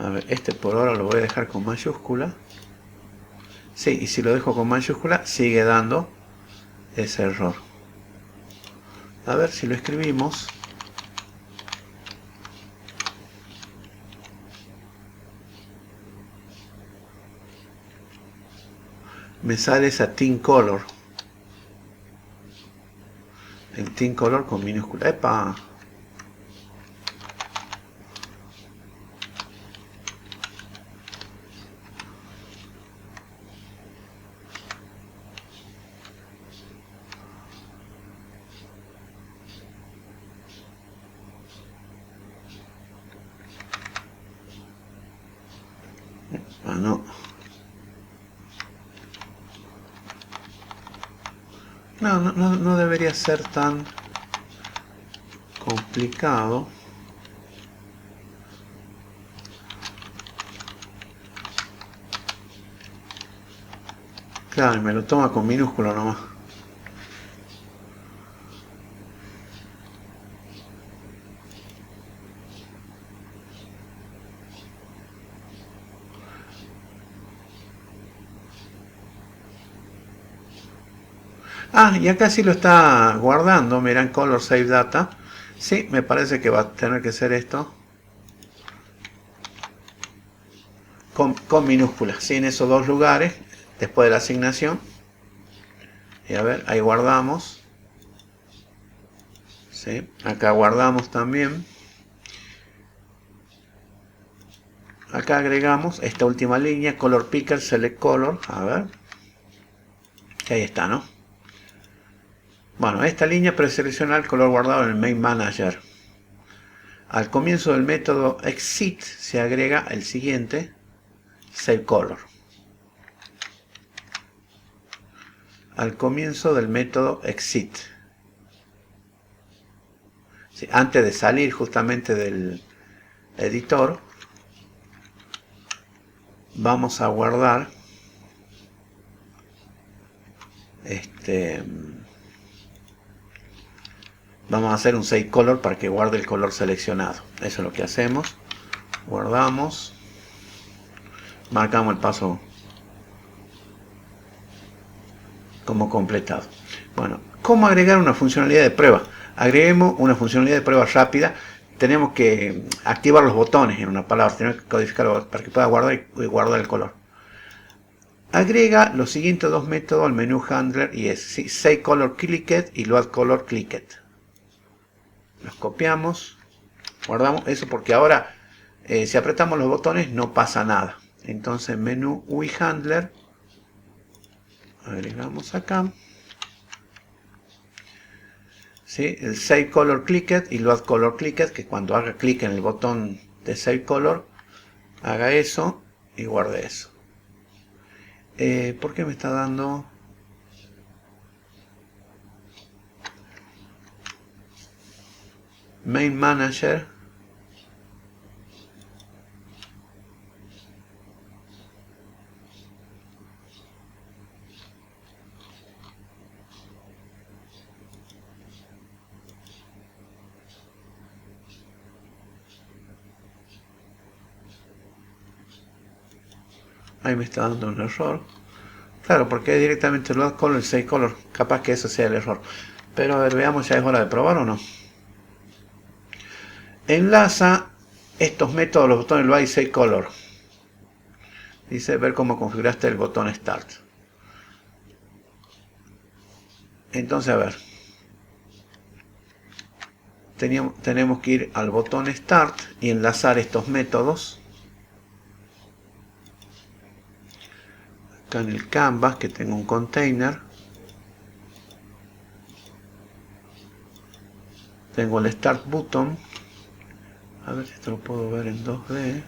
A ver, este por ahora lo voy a dejar con mayúscula. Sí, y si lo dejo con mayúscula sigue dando ese error. A ver si lo escribimos. Me sale esa Team Color. El Team Color con minúscula. ¡Epa! Ah, no. No debería ser tan complicado. Claro, y me lo toma con minúscula nomás. Ah, y acá sí lo está guardando. Miran Color Save Data. Sí, me parece que va a tener que ser esto. Con minúsculas. Sí, en esos dos lugares. Después de la asignación. Y a ver, ahí guardamos. Sí, acá guardamos también. Acá agregamos esta última línea. Color Picker, Select Color. A ver. Y ahí está, ¿no? Bueno, esta línea preselecciona el color guardado en el Main Manager. Al comienzo del método exit se agrega el siguiente, Save Color. Al comienzo del método exit. Sí, antes de salir justamente del editor, vamos a guardar vamos a hacer un Save Color para que guarde el color seleccionado. Eso es lo que hacemos. Guardamos. Marcamos el paso como completado. Bueno, ¿cómo agregar una funcionalidad de prueba? Agreguemos una funcionalidad de prueba rápida. Tenemos que activar los botones en una palabra. Tenemos que codificarlo para que pueda guardar y guardar el color. Agrega los siguientes dos métodos al menú Handler y es Save Color Clicked y Load Color Clicked. Los copiamos, guardamos eso porque ahora si apretamos los botones no pasa nada. Entonces menú UI Handler, agregamos acá, ¿sí? El Save Color Clicked y Load Color Clicked, que cuando haga clic en el botón de Save Color, haga eso y guarde eso. ¿Por qué me está dando? Main Manager. Ahí me está dando un error. Claro, porque es directamente el Load Color y el Save Color. Capaz que eso sea el error. Pero a ver, veamos, ¿ya es hora de probar o no? Enlaza estos métodos, los botones Load y Save Color. Dice ver cómo configuraste el botón Start. Entonces, a ver. Tenemos que ir al botón Start y enlazar estos métodos. Acá en el Canvas, que tengo un container. Tengo el Start Button. A ver si esto lo puedo ver en 2D.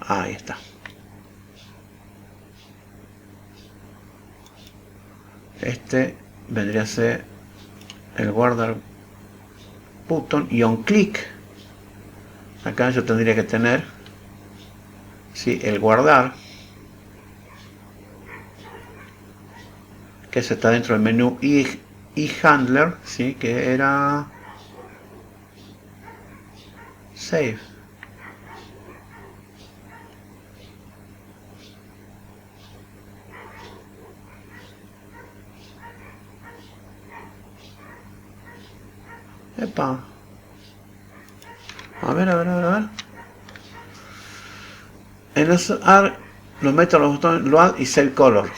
Ahí está. Este vendría a ser el guardar button y on click. Acá yo tendría que tener, sí, el guardar, que eso está dentro del menú eHandler, ¿sí? Que era Save. Epa. A ver. En los AR los meto a los botones Load y Save Color.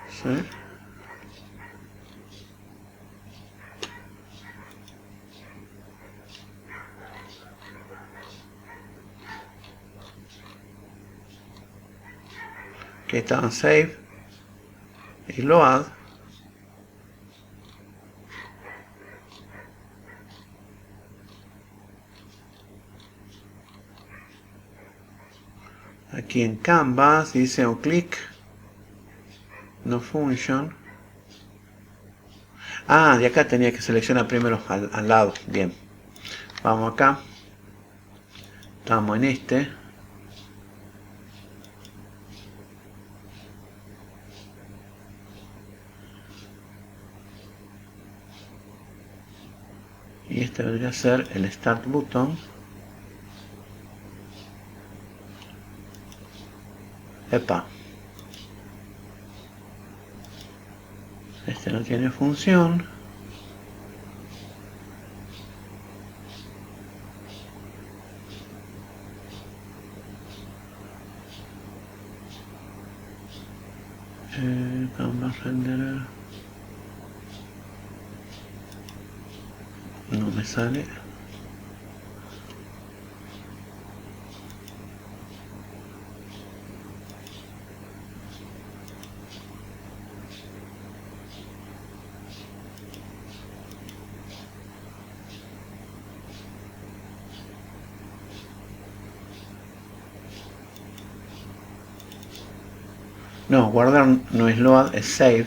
¿Sí? Aquí están Save y Load. Aquí en Canvas dice un clic, no function. Ah, de acá tenía que seleccionar primero al lado. Bien, vamos acá, estamos en este. Y este debería ser el Start Button. Epa. Este no tiene función. Canvas renderer. No me sale. No, guardar no es load, es save.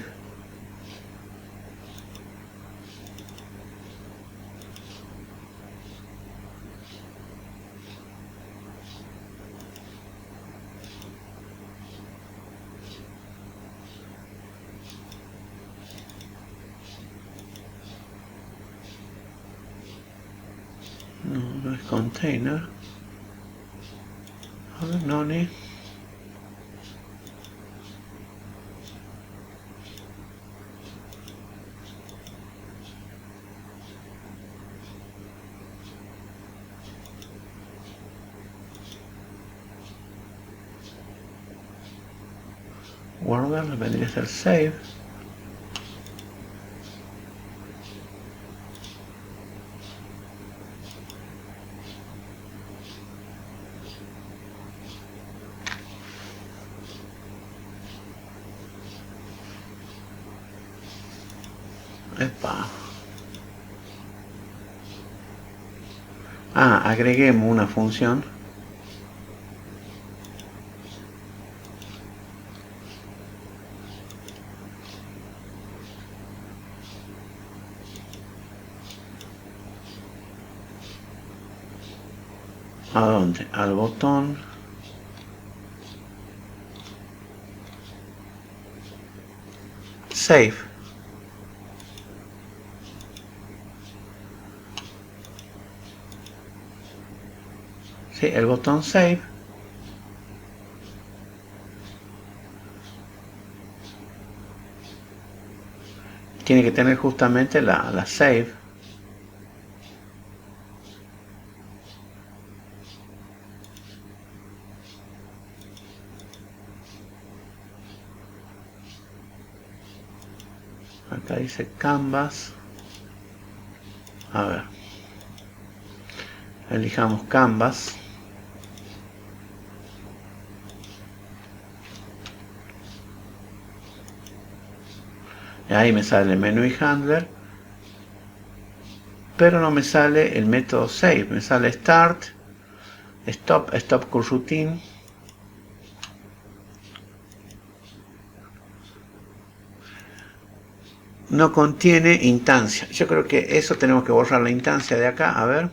No es container. A ver, no ni. Guardar vendría a ser save. Epa. Ah, agreguemos una función. ¿A dónde? Al botón. Save. Sí, el botón Save. Tiene que tener justamente la Save. Acá dice Canvas. A ver. Elijamos Canvas. Y ahí me sale el menú y handler. Pero no me sale el método save. Me sale start, stop curve routine. No contiene instancia. Yo creo que eso tenemos que borrar la instancia de acá. A ver.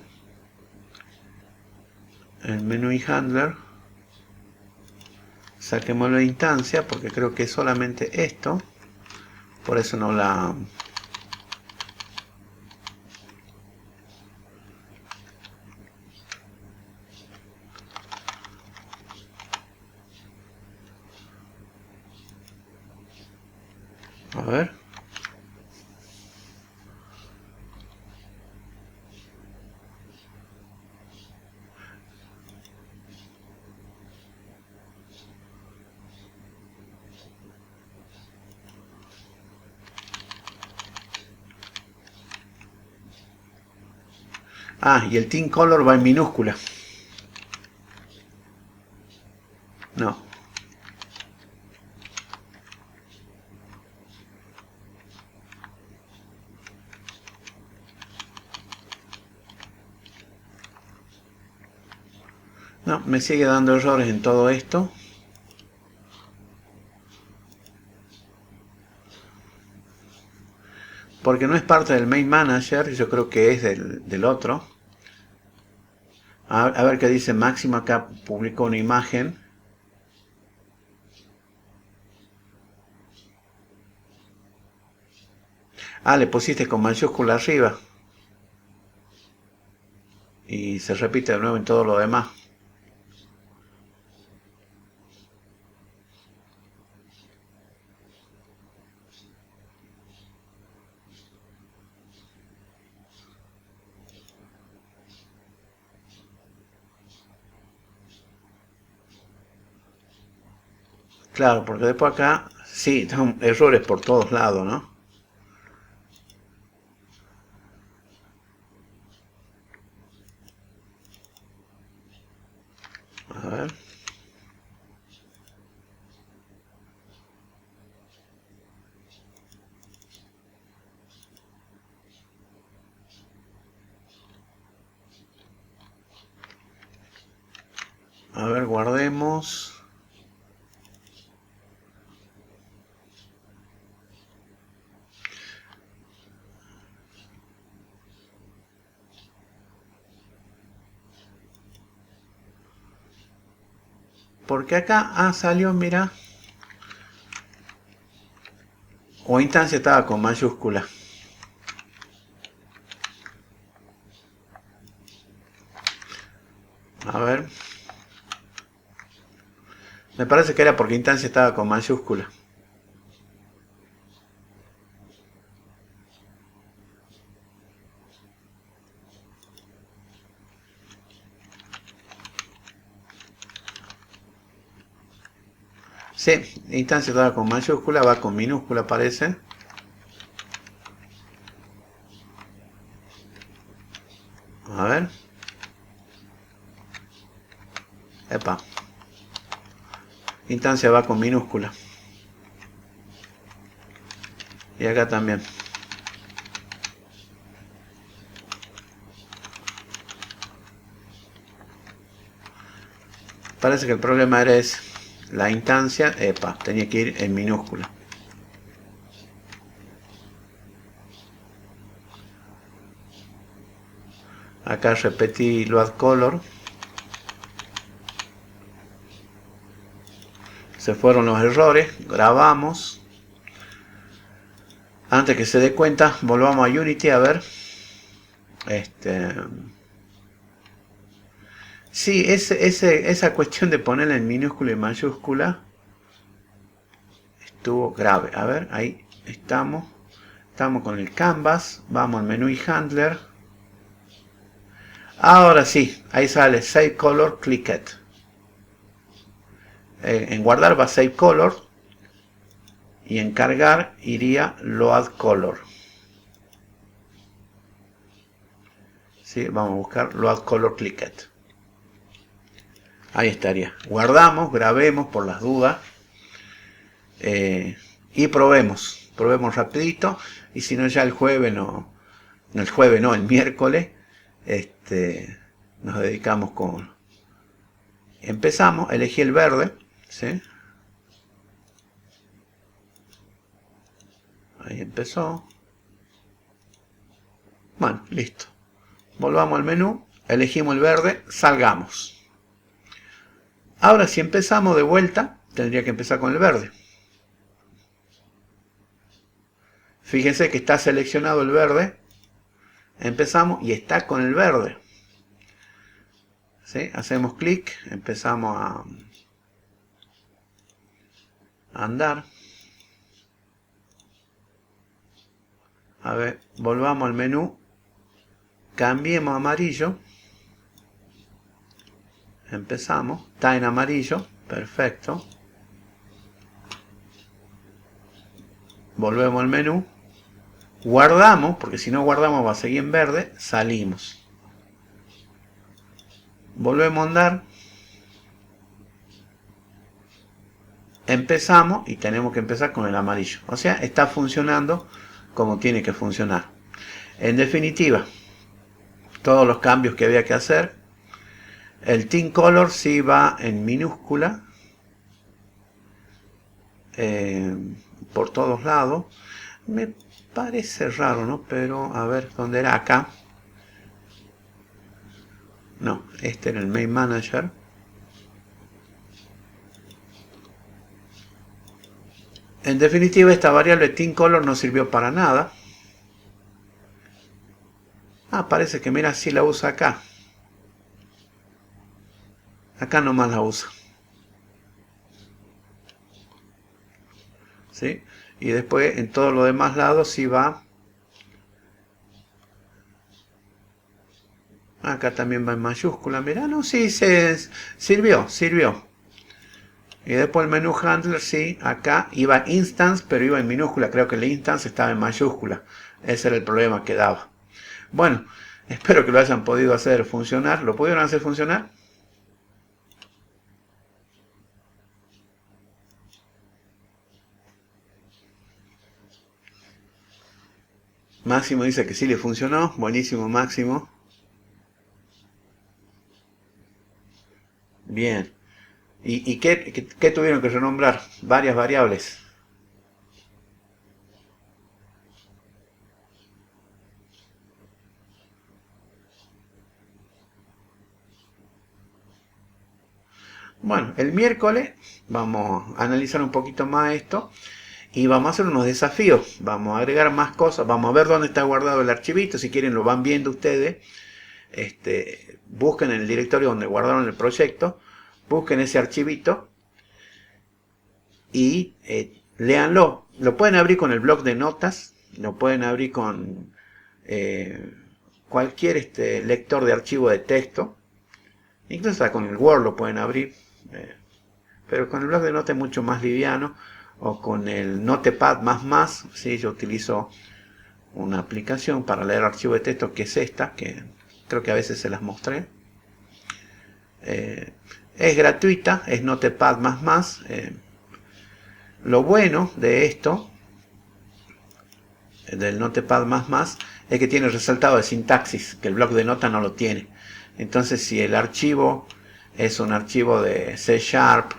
El menú y handler. Saquemos la instancia porque creo que es solamente esto. Por eso no la... A ver. Ah, y el team color va en minúscula. No. No, me sigue dando errores en todo esto. Porque no es parte del main manager, yo creo que es del otro. A ver qué dice Máximo acá, publicó una imagen. Ah, le pusiste con mayúscula arriba. Y se repite de nuevo en todo lo demás. Claro, porque después acá, sí, están errores por todos lados, ¿no? A ver. A ver, guardemos. Porque acá, salió, mira. O instancia estaba con mayúscula. A ver. Me parece que era porque instancia estaba con mayúscula. Sí, instancia estaba con mayúscula, va con minúscula parece. A ver. Epa. Instancia va con minúscula. Y acá también. Parece que el problema era ese. La instancia, epa, tenía que ir en minúscula. Acá repetí load color. Se fueron los errores, grabamos. Antes que se dé cuenta, volvamos a Unity a ver. Sí, esa cuestión de ponerla en minúscula y mayúscula estuvo grave. A ver, ahí estamos. Estamos con el canvas. Vamos al menú y handler. Ahora sí, ahí sale Save Color, click it. En guardar va Save Color. Y en cargar iría Load Color. ¿Sí? Vamos a buscar Load Color, click it. Ahí estaría. Guardamos, grabemos por las dudas. Y probemos. Probemos rapidito. Y si no ya el jueves el miércoles. Nos dedicamos con... Empezamos, elegí el verde. ¿Sí? Ahí empezó. Bueno, listo. Volvamos al menú. Elegimos el verde. Salgamos. Ahora si empezamos de vuelta, tendría que empezar con el verde. Fíjense que está seleccionado el verde. Empezamos y está con el verde. ¿Sí? Hacemos clic, empezamos a andar. A ver, volvamos al menú. Cambiemos a amarillo. Empezamos. Está en amarillo. Perfecto. Volvemos al menú. Guardamos, porque si no guardamos va a seguir en verde. Salimos. Volvemos a andar. Empezamos y tenemos que empezar con el amarillo. O sea, está funcionando como tiene que funcionar. En definitiva, todos los cambios que había que hacer. El Team Color sí va en minúscula. Por todos lados. Me parece raro, ¿no? Pero a ver, ¿dónde era? Acá. No, este era el Main Manager. En definitiva, esta variable Team Color no sirvió para nada. Ah, parece que mira, sí la usa acá. Acá nomás la usa. ¿Sí? Y después en todos los demás lados sí va. Acá también va en mayúscula. Mirá, no, sí, sirvió. Y después el menú handler, sí, acá iba instance, pero iba en minúscula. Creo que el instance estaba en mayúscula. Ese era el problema que daba. Bueno, espero que lo hayan podido hacer funcionar. ¿Lo pudieron hacer funcionar? Máximo dice que sí le funcionó. Buenísimo, Máximo. Bien. ¿Y qué tuvieron que renombrar? Varias variables. Bueno, el miércoles vamos a analizar un poquito más esto y vamos a hacer unos desafíos. Vamos a agregar más cosas, vamos a ver dónde está guardado el archivito. Si quieren lo van viendo ustedes. Busquen en el directorio donde guardaron el proyecto, busquen ese archivito y léanlo. Lo pueden abrir con el bloc de notas, lo pueden abrir con cualquier lector de archivo de texto, incluso hasta con el Word lo pueden abrir, pero con el bloc de notas es mucho más liviano, o con el Notepad++. ¿Sí? Yo utilizo una aplicación para leer archivo de texto que es esta, que creo que a veces se las mostré. Es gratuita, es Notepad++. Lo bueno de esto, del Notepad++, es que tiene resaltado de sintaxis, que el bloc de notas no lo tiene. Entonces, si el archivo es un archivo de C#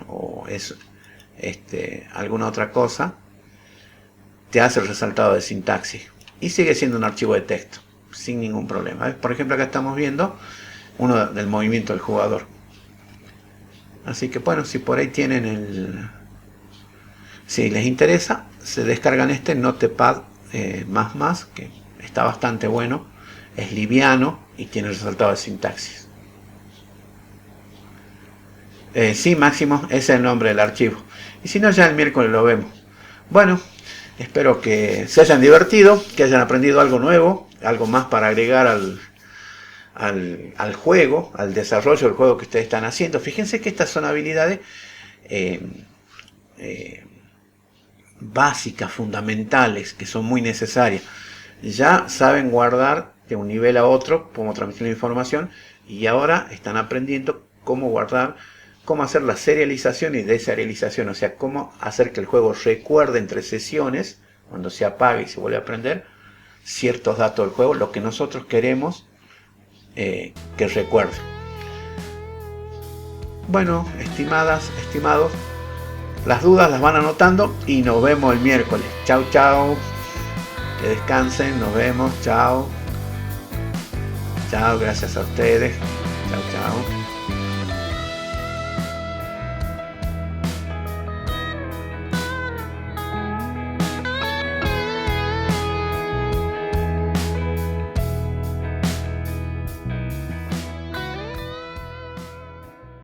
o es alguna otra cosa, te hace el resaltado de sintaxis. Y sigue siendo un archivo de texto, sin ningún problema. Por ejemplo, acá estamos viendo uno del movimiento del jugador. Así que bueno, si por ahí tienen si les interesa, se descargan este Notepad++, que está bastante bueno, es liviano y tiene resultado de sintaxis. Sí, Máximo, ese es el nombre del archivo. Y si no, ya el miércoles lo vemos. Bueno, espero que se hayan divertido, que hayan aprendido algo nuevo, algo más para agregar al juego, al desarrollo del juego que ustedes están haciendo. Fíjense que estas son habilidades básicas, fundamentales, que son muy necesarias. Ya saben guardar de un nivel a otro, cómo transmitir la información, y ahora están aprendiendo cómo guardar, cómo hacer la serialización y deserialización, o sea, cómo hacer que el juego recuerde entre sesiones, cuando se apague y se vuelve a prender, ciertos datos del juego, lo que nosotros queremos que recuerde. Bueno, estimadas, estimados, las dudas las van anotando y nos vemos el miércoles. Chau, chau. Que descansen, nos vemos. Chao. Chao, gracias a ustedes. Chao, chao.